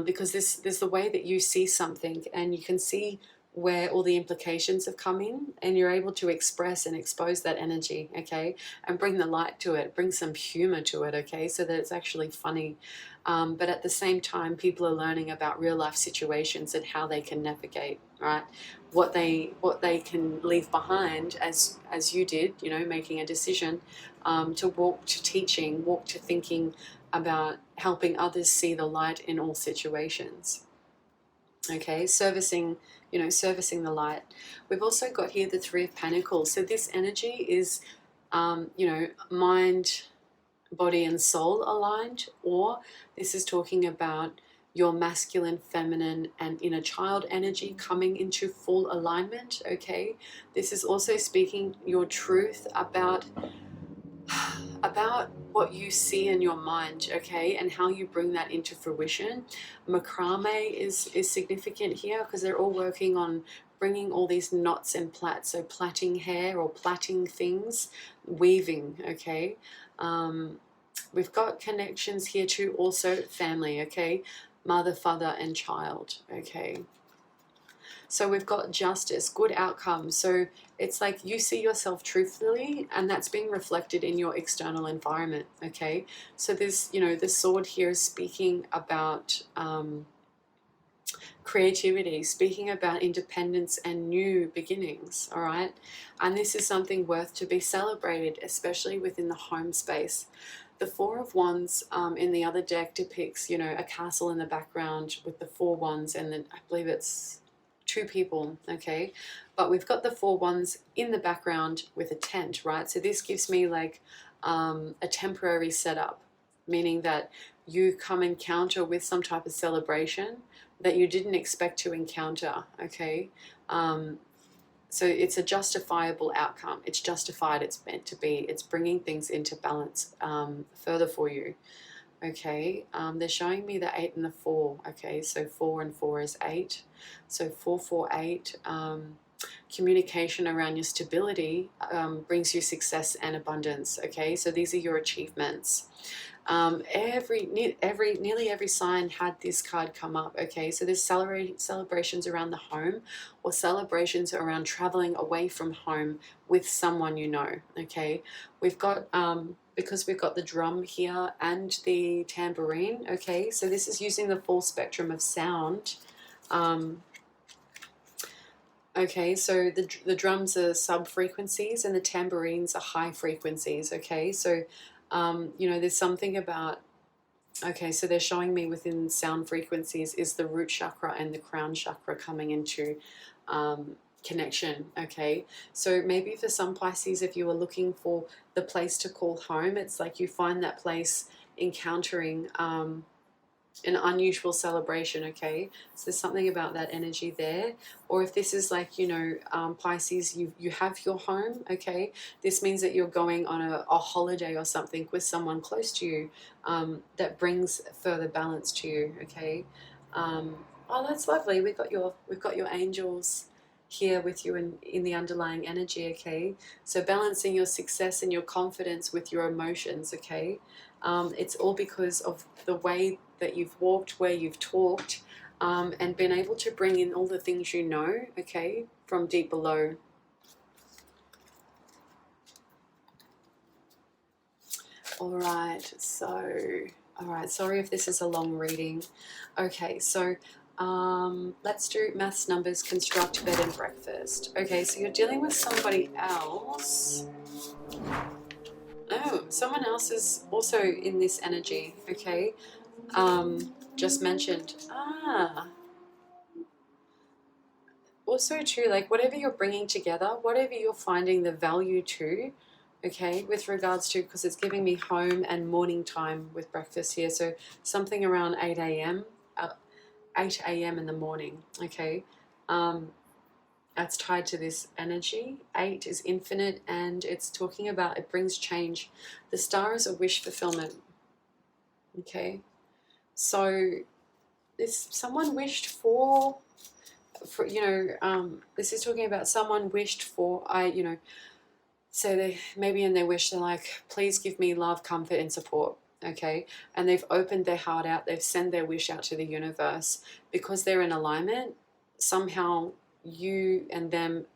[SPEAKER 1] Because there's the way that you see something, and you can see where all the implications have come in, and you're able to express and expose that energy, okay, and bring the light to it, bring some humor to it, okay, so that it's actually funny. But at the same time, people are learning about real life situations and how they can navigate, right? What they can leave behind, as you did, you know, making a decision to walk to teaching, walk to thinking about helping others see the light in all situations. Okay, servicing the light. We've also got here the Three of Pentacles. So this energy is, mind, body and soul aligned, or this is talking about your masculine, feminine, and inner child energy coming into full alignment, okay? This is also speaking your truth about what you see in your mind, okay, and how you bring that into fruition. Macrame is significant here because they're all working on bringing all these knots and plaits, so plaiting hair or plaiting things, weaving, okay. We've got connections here too, also family, okay, mother, father, and child, okay. So we've got justice, good outcomes. So it's like you see yourself truthfully, and that's being reflected in your external environment, okay? So there's, the sword here is speaking about creativity, speaking about independence and new beginnings, all right? And this is something worth to be celebrated, especially within the home space. The Four of Wands in the other deck depicts, a castle in the background with the four wands, and then I believe it's two people, okay, but we've got the four wands in the background with a tent, right? So this gives me like a temporary setup, meaning that you come encounter with some type of celebration that you didn't expect to encounter, okay. So it's a justifiable outcome. It's justified, it's meant to be, it's bringing things into balance further for you. Okay, they're showing me the 8 and the 4. Okay, so 4 and 4 is 8. So 4, 4, 8. Communication around your stability brings you success and abundance. Okay, so these are your achievements. Nearly every sign had this card come up. Okay, so there's celebrations around the home, or celebrations around traveling away from home with someone you know. Okay, we've got because we've got the drum here and the tambourine, okay, so this is using the full spectrum of sound. Okay, so the drums are sub-frequencies and the tambourines are high frequencies, okay, so, there's something about, okay, so they're showing me within sound frequencies is the root chakra and the crown chakra coming into connection, okay? So maybe for some Pisces, if you were looking for the place to call home, it's like you find that place encountering an unusual celebration, okay? So there's something about that energy there. Or if this is like, Pisces, you have your home, okay? This means that you're going on a holiday or something with someone close to you that brings further balance to you, okay? Oh, that's lovely. We've got your angels here with you in the underlying energy, okay? So balancing your success and your confidence with your emotions, okay? It's all because of the way that you've walked, where you've talked, and been able to bring in all the things you know, okay, from deep below. All right, sorry if this is a long reading. Okay, so let's do maths, numbers, construct, bed and breakfast. Okay, so you're dealing with somebody else. Oh, someone else is also in this energy, okay? Just mentioned. Also too, like whatever you're bringing together, whatever you're finding the value to, okay, with regards to, because it's giving me home and morning time with breakfast here, so something around 8 a.m. 8 a.m. in the morning, okay? That's tied to this energy. 8 is infinite, and it's talking about it brings change. The star is a wish fulfillment, okay? So this someone wished for this is talking about someone wished for, so they maybe in their wish they're like, please give me love, comfort and support, okay? And they've opened their heart out, they've sent their wish out to the universe because they're in alignment. Somehow you and them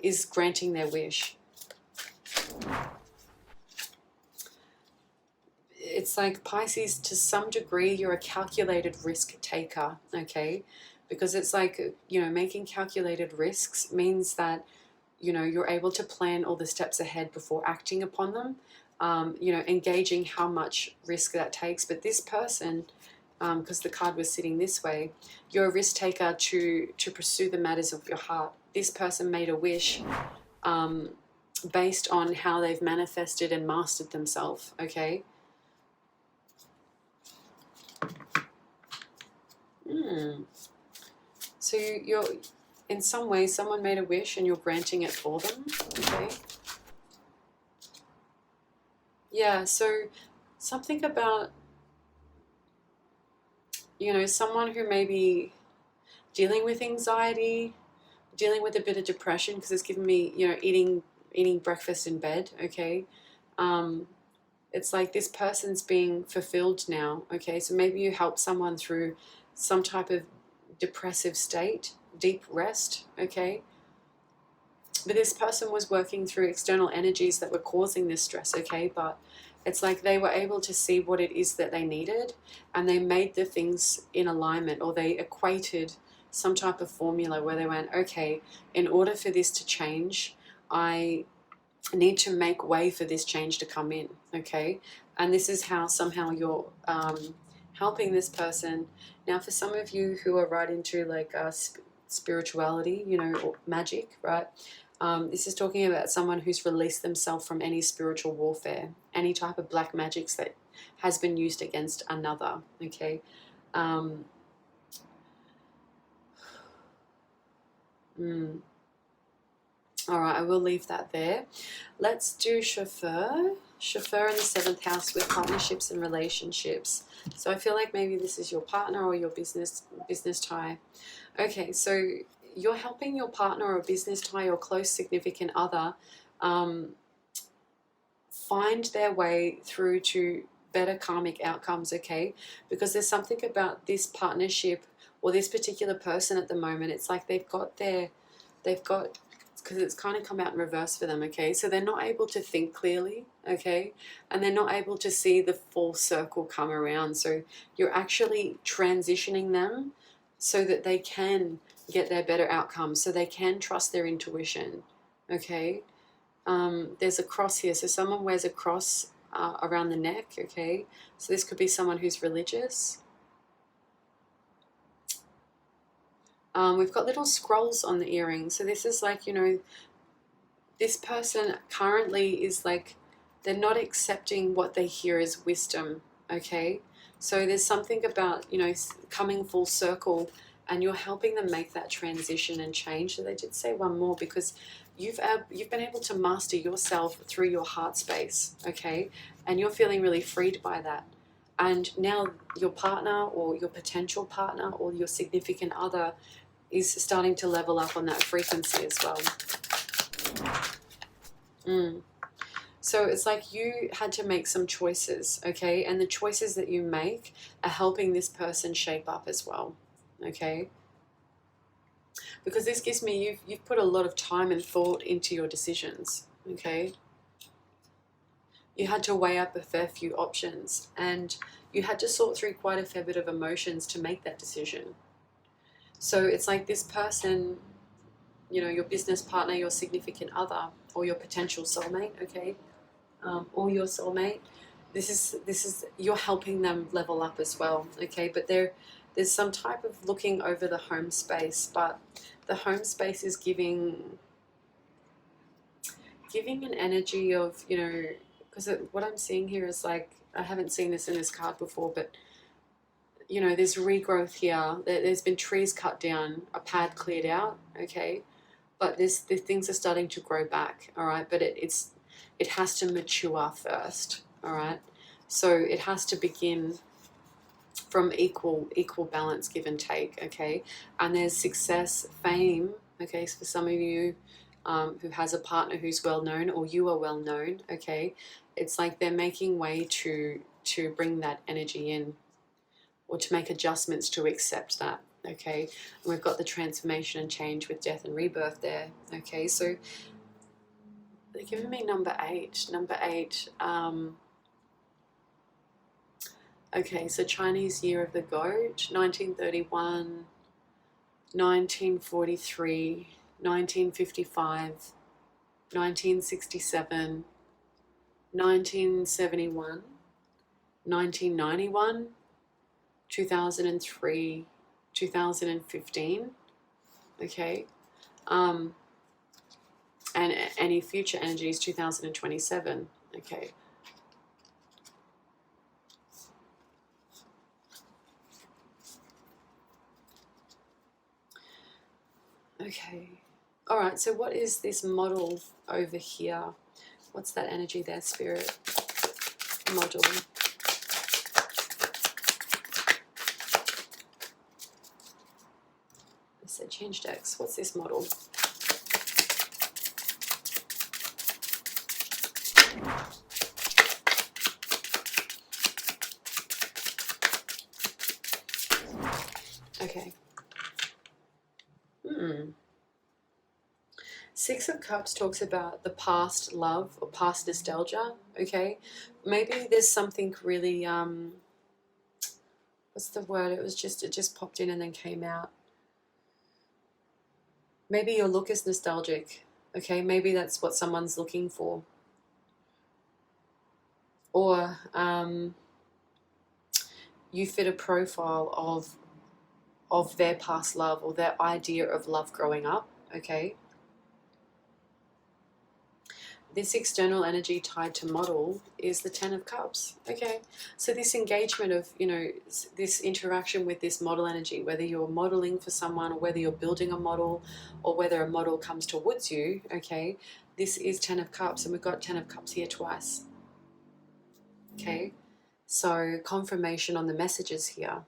[SPEAKER 1] is granting their wish. It's like Pisces, to some degree, you're a calculated risk taker, okay? Because it's like, you know, making calculated risks means that, you know, you're able to plan all the steps ahead before acting upon them, you know, engaging how much risk that takes. But this person, because the card was sitting this way, you're a risk taker to pursue the matters of your heart. This person made a wish based on how they've manifested and mastered themselves, okay? So you're, in some way, someone made a wish and you're granting it for them, okay? Yeah, so something about, you know, someone who may be dealing with anxiety, dealing with a bit of depression, because it's given me, you know, eating breakfast in bed, okay? It's like this person's being fulfilled now, okay? So maybe you help someone through some type of depressive state, deep rest, okay? But this person was working through external energies that were causing this stress, okay? But it's like they were able to see what it is that they needed, and they made the things in alignment, or they equated some type of formula where they went, okay, in order for this to change, I need to make way for this change to come in, okay? And this is how somehow you're helping this person. Now, for some of you who are right into like spirituality, you know, or magic, right? This is talking about someone who's released themselves from any spiritual warfare, any type of black magics that has been used against another, okay? All right, I will leave that there. Let's do chauffeur. Chauffeur in the 7th house with partnerships and relationships. So I feel like maybe this is your partner or your business tie. Okay, so you're helping your partner or business tie or close significant other find their way through to better karmic outcomes, okay? Because there's something about this partnership or this particular person at the moment. It's like they've got, because it's kind of come out in reverse for them, okay? So they're not able to think clearly, okay? And they're not able to see the full circle come around. So you're actually transitioning them so that they can get their better outcomes, so they can trust their intuition, okay? There's a cross here. So someone wears a cross around the neck, okay? So this could be someone who's religious. We've got little scrolls on the earring. So this is like, you know, this person currently is like, they're not accepting what they hear as wisdom, okay? So there's something about, you know, coming full circle, and you're helping them make that transition and change. So they did say one more, because you've been able to master yourself through your heart space, okay? And you're feeling really freed by that. And now your partner or your potential partner or your significant other is starting to level up on that frequency as well. So it's like you had to make some choices, okay? And the choices that you make are helping this person shape up as well, okay? Because this gives me, you've put a lot of time and thought into your decisions, okay? You had to weigh up a fair few options, and you had to sort through quite a fair bit of emotions to make that decision. So it's like this person, you know, your business partner, your significant other, or your potential soulmate, okay? Or your soulmate, this is you're helping them level up as well, okay? But there's some type of looking over the home space, but the home space is giving an energy of, you know, because what I'm seeing here is like, I haven't seen this in this card before, but you know, there's regrowth here. There's been trees cut down, a pad cleared out, okay? But the things are starting to grow back, all right? But it has to mature first, all right? So it has to begin from equal balance, give and take, okay? And there's success, fame, okay? So for some of you who has a partner who's well known, or you are well known, okay? It's like they're making way to bring that energy in, or to make adjustments to accept that, okay? And we've got the transformation and change with death and rebirth there, okay? So they're giving me number 8. Number 8, okay, so Chinese Year of the Goat, 1931, 1943, 1955, 1967, 1971, 1991, 2003, 2015, okay? And any future energies, 2027, okay? Okay. All right, so what is this model over here? What's that energy there, Spirit? Model. I said change decks. What's this model? Okay. Six of Cups talks about the past love or past nostalgia, okay? Maybe there's something really, what's the word? It just popped in and then came out. Maybe your look is nostalgic, okay? Maybe that's what someone's looking for. Or you fit a profile of their past love or their idea of love growing up, okay? This external energy tied to model is the 10 of Cups, okay? So this engagement of, you know, this interaction with this model energy, whether you're modeling for someone or whether you're building a model or whether a model comes towards you, okay? This is 10 of Cups, and we've got 10 of Cups here twice, okay? So confirmation on the messages here.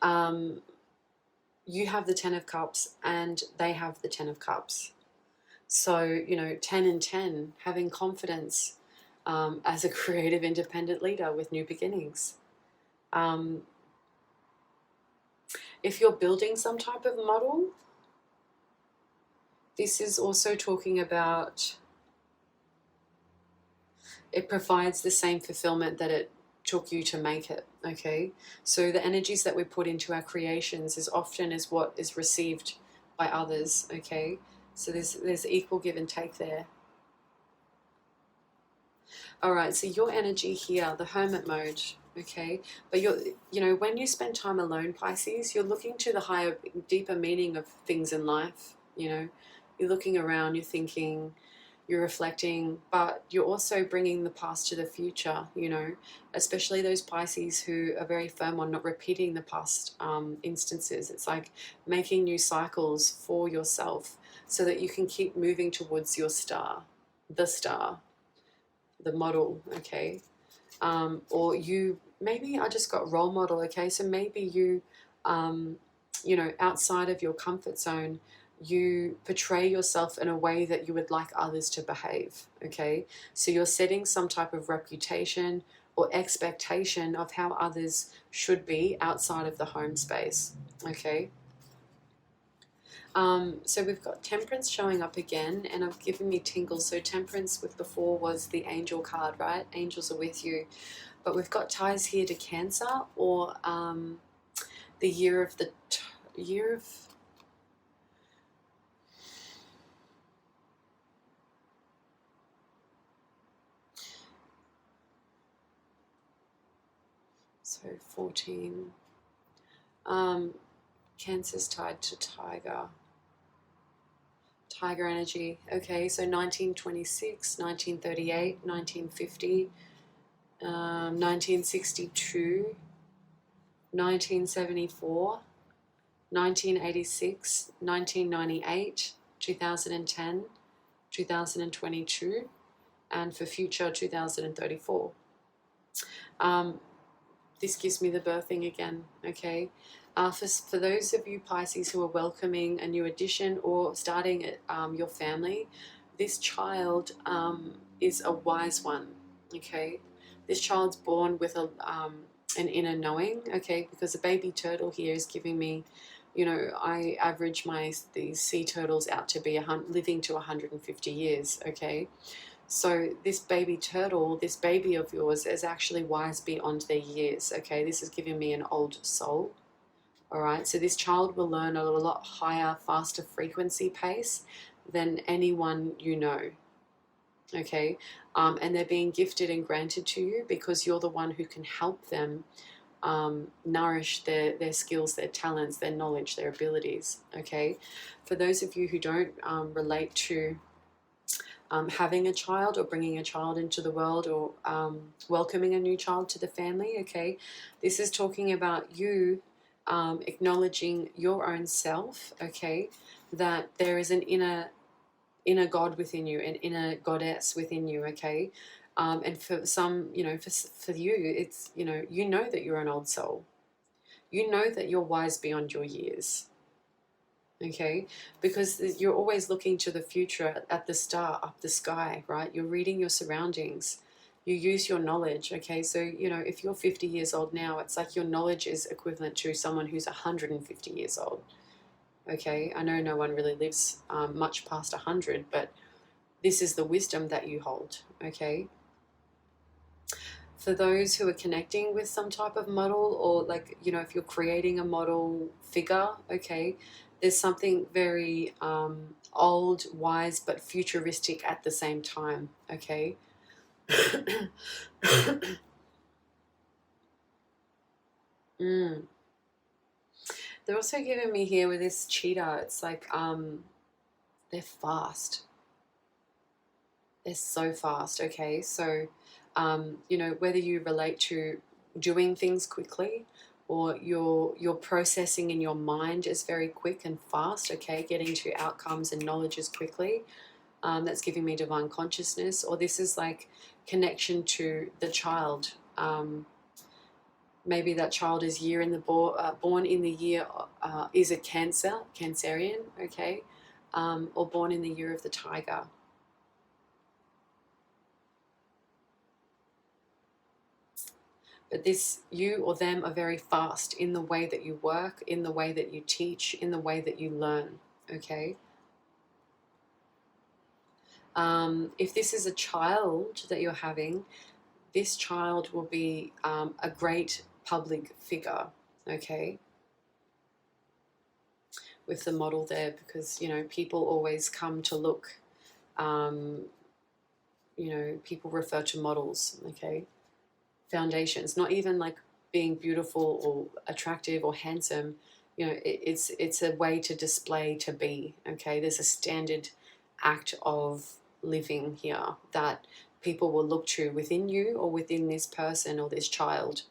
[SPEAKER 1] You have the 10 of Cups and they have the 10 of Cups. So, you know, 10 and 10, having confidence as a creative independent leader with new beginnings. If you're building some type of model, this is also talking about it provides the same fulfillment that it took you to make it, okay? So the energies that we put into our creations is often is what is received by others, okay? So there's equal give and take there. All right, so your energy here, the hermit mode, okay? But you know, when you spend time alone, Pisces, you're looking to the higher, deeper meaning of things in life, you know? You're looking around, you're thinking, you're reflecting, but you're also bringing the past to the future, you know, especially those Pisces who are very firm on not repeating the past instances. It's like making new cycles for yourself so that you can keep moving towards your star, the model, okay? Or you, maybe I just got role model, okay? So maybe you, you know, outside of your comfort zone, you portray yourself in a way that you would like others to behave, okay? So you're setting some type of reputation or expectation of how others should be outside of the home space, okay? So we've got Temperance showing up again, and I've given me tingles. So Temperance with before was the angel card, right? Angels are with you. But we've got ties here to Cancer, or the year of so 14. Cancer's tied to Tiger energy. Okay, so 1926, 1938, 1950, 1962, 1974, 1986, 1998, 2010, 2022, and for future 2034. This gives me the birthing again, okay? For those of you Pisces who are welcoming a new addition or starting your family, this child is a wise one, okay? This child's born with an inner knowing, okay? Because a baby turtle here is giving me, you know, I average these sea turtles out to be living to 150 years, okay? So this baby turtle, this baby of yours, is actually wise beyond their years, okay? This is giving me an old soul, all right? So this child will learn at a lot higher, faster frequency pace than anyone you know, okay? And they're being gifted and granted to you because you're the one who can help them nourish their skills, their talents, their knowledge, their abilities, okay? For those of you who don't relate to having a child or bringing a child into the world or welcoming a new child to the family, okay, this is talking about you acknowledging your own self, okay, that there is an inner God within you, an inner goddess within you, okay? And for some, you know, for you, it's, you know that you're an old soul. You know that you're wise beyond your years, okay? Because you're always looking to the future, at the star, up the sky, right? You're reading your surroundings. You use your knowledge, okay? So, you know, if you're 50 years old now, it's like your knowledge is equivalent to someone who's 150 years old, okay? I know no one really lives much past 100, but this is the wisdom that you hold, okay? For those who are connecting with some type of model, or like, you know, if you're creating a model figure, okay, there's something very old, wise, but futuristic at the same time, okay? mm. They're also giving me here with this cheetah, it's like they're fast. They're so fast, okay? So, you know, whether you relate to doing things quickly or your processing in your mind is very quick and fast, okay? Getting to outcomes and knowledge is quickly. That's giving me divine consciousness. Or this is like connection to the child. Maybe that child is born in the year, is a Cancerian, okay? Or born in the year of the tiger. But this, you or them are very fast in the way that you work, in the way that you teach, in the way that you learn, okay? If this is a child that you're having, this child will be a great public figure, okay? With the model there, because, you know, people always come to look, you know, people refer to models, okay? Foundations, not even like being beautiful or attractive or handsome, you know, it's a way to display, to be, okay? There's a standard act of living here that people will look to within you or within this person or this child,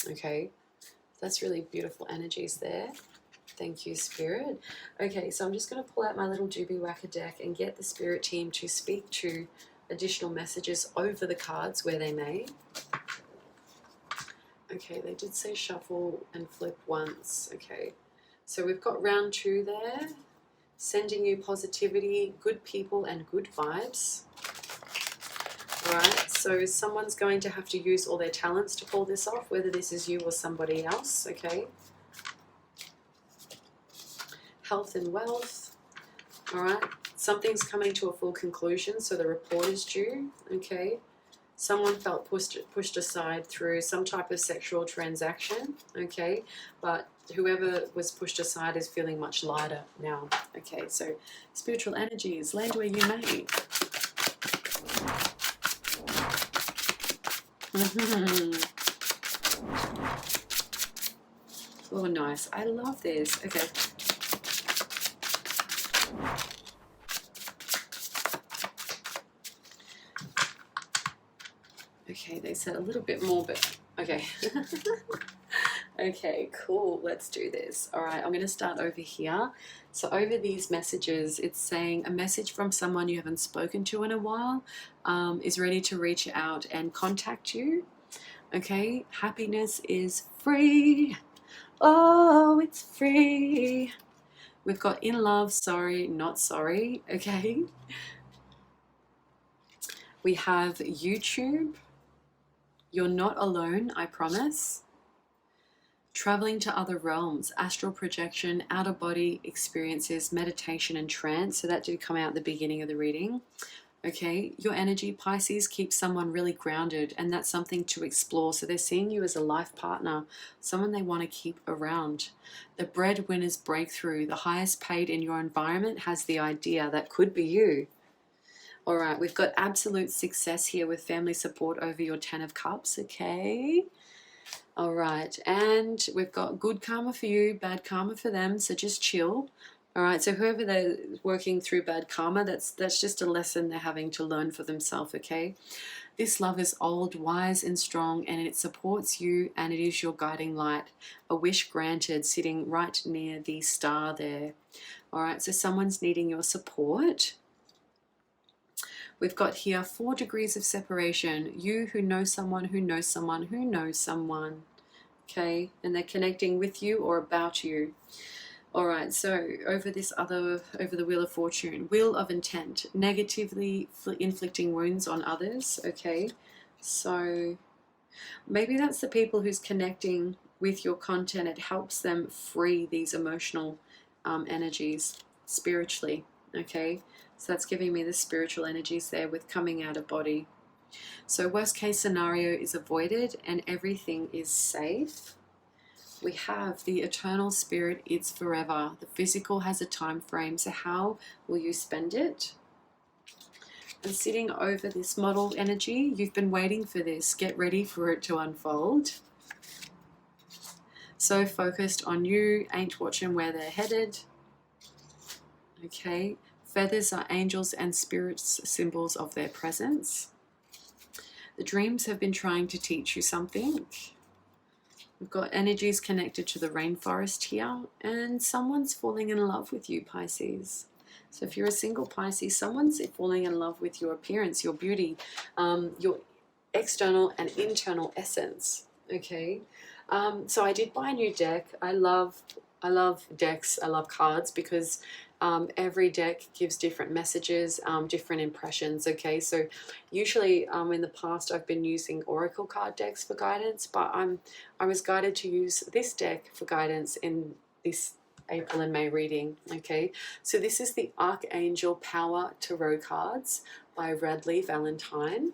[SPEAKER 1] okay? That's really beautiful energies there. Thank you, Spirit. Okay, so I'm just going to pull out my little doobie whacker deck and get the Spirit team to speak to additional messages over the cards where they may. Okay, they did say shuffle and flip once. Okay, so we've got round 2 there. Sending you positivity, good people, and good vibes. All right, so someone's going to have to use all their talents to pull this off, whether this is you or somebody else, okay? Health and wealth. All right, something's coming to a full conclusion, so the report is due, okay? Someone felt pushed aside through some type of sexual transaction, okay? But whoever was pushed aside is feeling much lighter now, okay? So spiritual energies, land where you may. Oh, nice. I love this. Okay. Okay, they said a little bit more, but okay. Okay, cool. Let's do this. All right, I'm going to start over here. So over these messages, it's saying a message from someone you haven't spoken to in a while is ready to reach out and contact you. Okay, happiness is free. Oh, it's free. We've got in love, sorry, not sorry. Okay. We have YouTube. You're not alone, I promise. Traveling to other realms, astral projection, outer body experiences, meditation and trance. So that did come out at the beginning of the reading. Okay, your energy, Pisces, keeps someone really grounded, and that's something to explore. So they're seeing you as a life partner, someone they want to keep around. The breadwinner's breakthrough, the highest paid in your environment has the idea. That could be you. All right, we've got absolute success here with family support over your 10 of Cups, okay? All right, and we've got good karma for you, bad karma for them, so just chill. All right, so whoever they're working through bad karma, that's just a lesson they're having to learn for themselves, okay? This love is old, wise, and strong, and it supports you, and it is your guiding light. A wish granted, sitting right near the star there. All right, so someone's needing your support. We've got here 4 degrees of separation. You who know someone who knows someone who knows someone. Okay, and they're connecting with you or about you. All right, so over the Wheel of Fortune, Wheel of Intent, negatively inflicting wounds on others. Okay, so maybe that's the people who's connecting with your content. It helps them free these emotional energies spiritually. Okay, so that's giving me the spiritual energies there with coming out of body. So worst case scenario is avoided and everything is safe. We have the eternal spirit, it's forever. The physical has a time frame, so how will you spend it? And sitting over this model energy, you've been waiting for this. Get ready for it to unfold. So focused on you, ain't watching where they're headed. Okay, feathers are angels and spirits, symbols of their presence. The dreams have been trying to teach you something. We've got energies connected to the rainforest here, and someone's falling in love with you, Pisces. So if you're a single Pisces, someone's falling in love with your appearance, your beauty, your external and internal essence. Okay, so I did buy a new deck. I love decks. I love cards because every deck gives different messages, different impressions. Okay, so usually in the past I've been using oracle card decks for guidance, but I was guided to use this deck for guidance in this April and May reading. Okay, so this is the Archangel Power Tarot cards by Radley Valentine.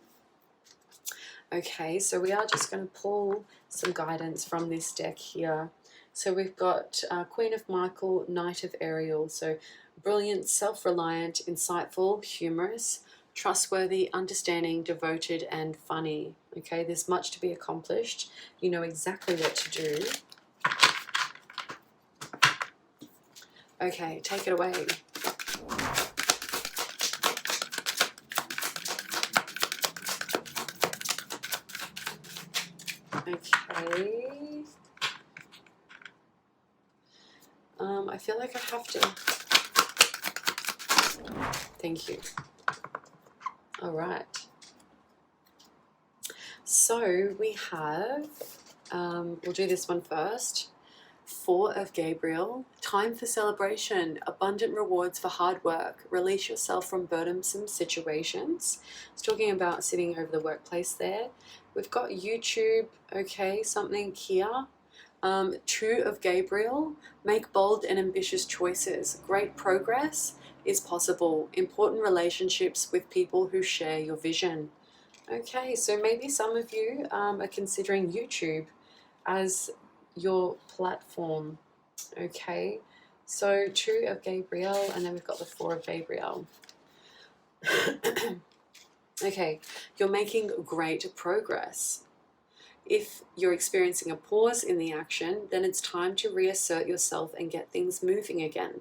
[SPEAKER 1] Okay, so we are just going to pull some guidance from this deck here. So we've got Queen of Michael, Knight of Ariel. So brilliant, self-reliant, insightful, humorous, trustworthy, understanding, devoted, and funny. Okay, there's much to be accomplished. You know exactly what to do. Okay, take it away. Okay. I feel like I have to. Thank you. All right. So we have, we'll do this one first. 4 of Gabriel, time for celebration, abundant rewards for hard work, release yourself from burdensome situations. It's talking about sitting over the workplace there. We've got YouTube, okay, something here. 2 of Gabriel, make bold and ambitious choices. Great progress is possible. Important relationships with people who share your vision. Okay, so maybe some of you are considering YouTube as your platform. Okay, so 2 of Gabriel, and then we've got the 4 of Gabriel. Okay, you're making great progress. If you're experiencing a pause in the action, then it's time to reassert yourself and get things moving again.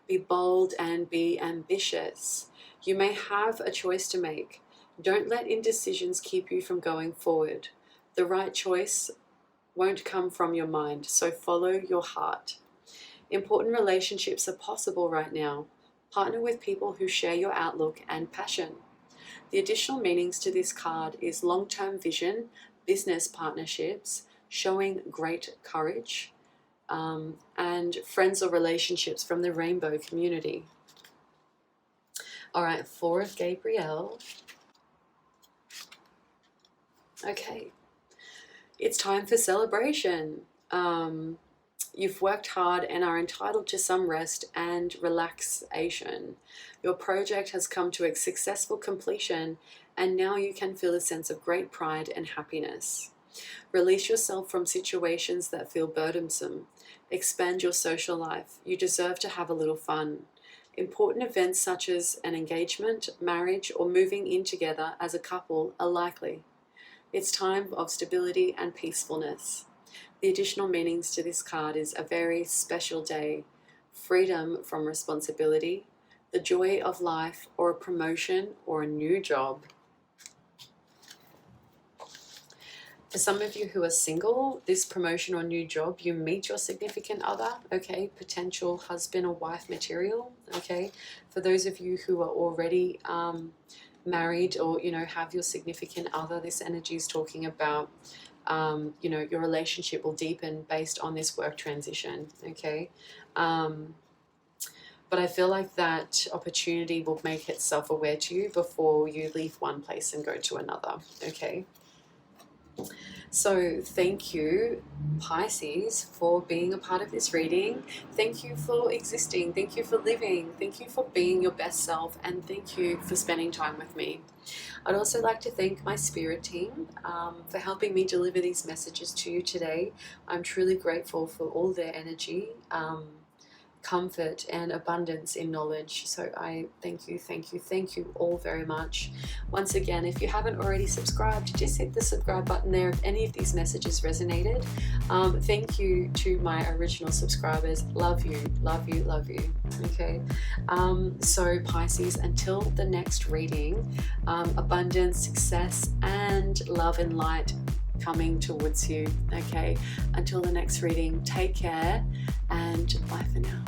[SPEAKER 1] Be bold and be ambitious. You may have a choice to make. Don't let indecisions keep you from going forward. The right choice won't come from your mind, so follow your heart. Important relationships are possible right now. Partner with people who share your outlook and passion. The additional meanings to this card is long-term vision, business partnerships, showing great courage, and friends or relationships from the rainbow community. All right, 4 of Gabriel. Okay, it's time for celebration. You've worked hard and are entitled to some rest and relaxation. Your project has come to a successful completion, and now you can feel a sense of great pride and happiness. Release yourself from situations that feel burdensome. Expand your social life. You deserve to have a little fun. Important events such as an engagement, marriage, or moving in together as a couple are likely. It's time of stability and peacefulness. The additional meanings to this card is a very special day, freedom from responsibility, the joy of life, or a promotion or a new job. For some of you who are single, this promotion or new job, you meet your significant other, okay? Potential husband or wife material, okay? For those of you who are already married or, you know, have your significant other, this energy is talking about, you know, your relationship will deepen based on this work transition, okay? But I feel like that opportunity will make itself aware to you before you leave one place and go to another, okay? So thank you, Pisces, for being a part of this reading. Thank you for existing. Thank you for living. Thank you for being your best self. And thank you for spending time with me. I'd also like to thank my spirit team for helping me deliver these messages to you today. I'm truly grateful for all their energy, comfort and abundance in knowledge. So I thank you all very much. Once again, if you haven't already subscribed, just hit the subscribe button there if any of these messages resonated. Thank you to my original subscribers. Love you. Okay, so Pisces, until the next reading, abundance, success and love and light coming towards you. Okay, until the next reading, take care and bye for now.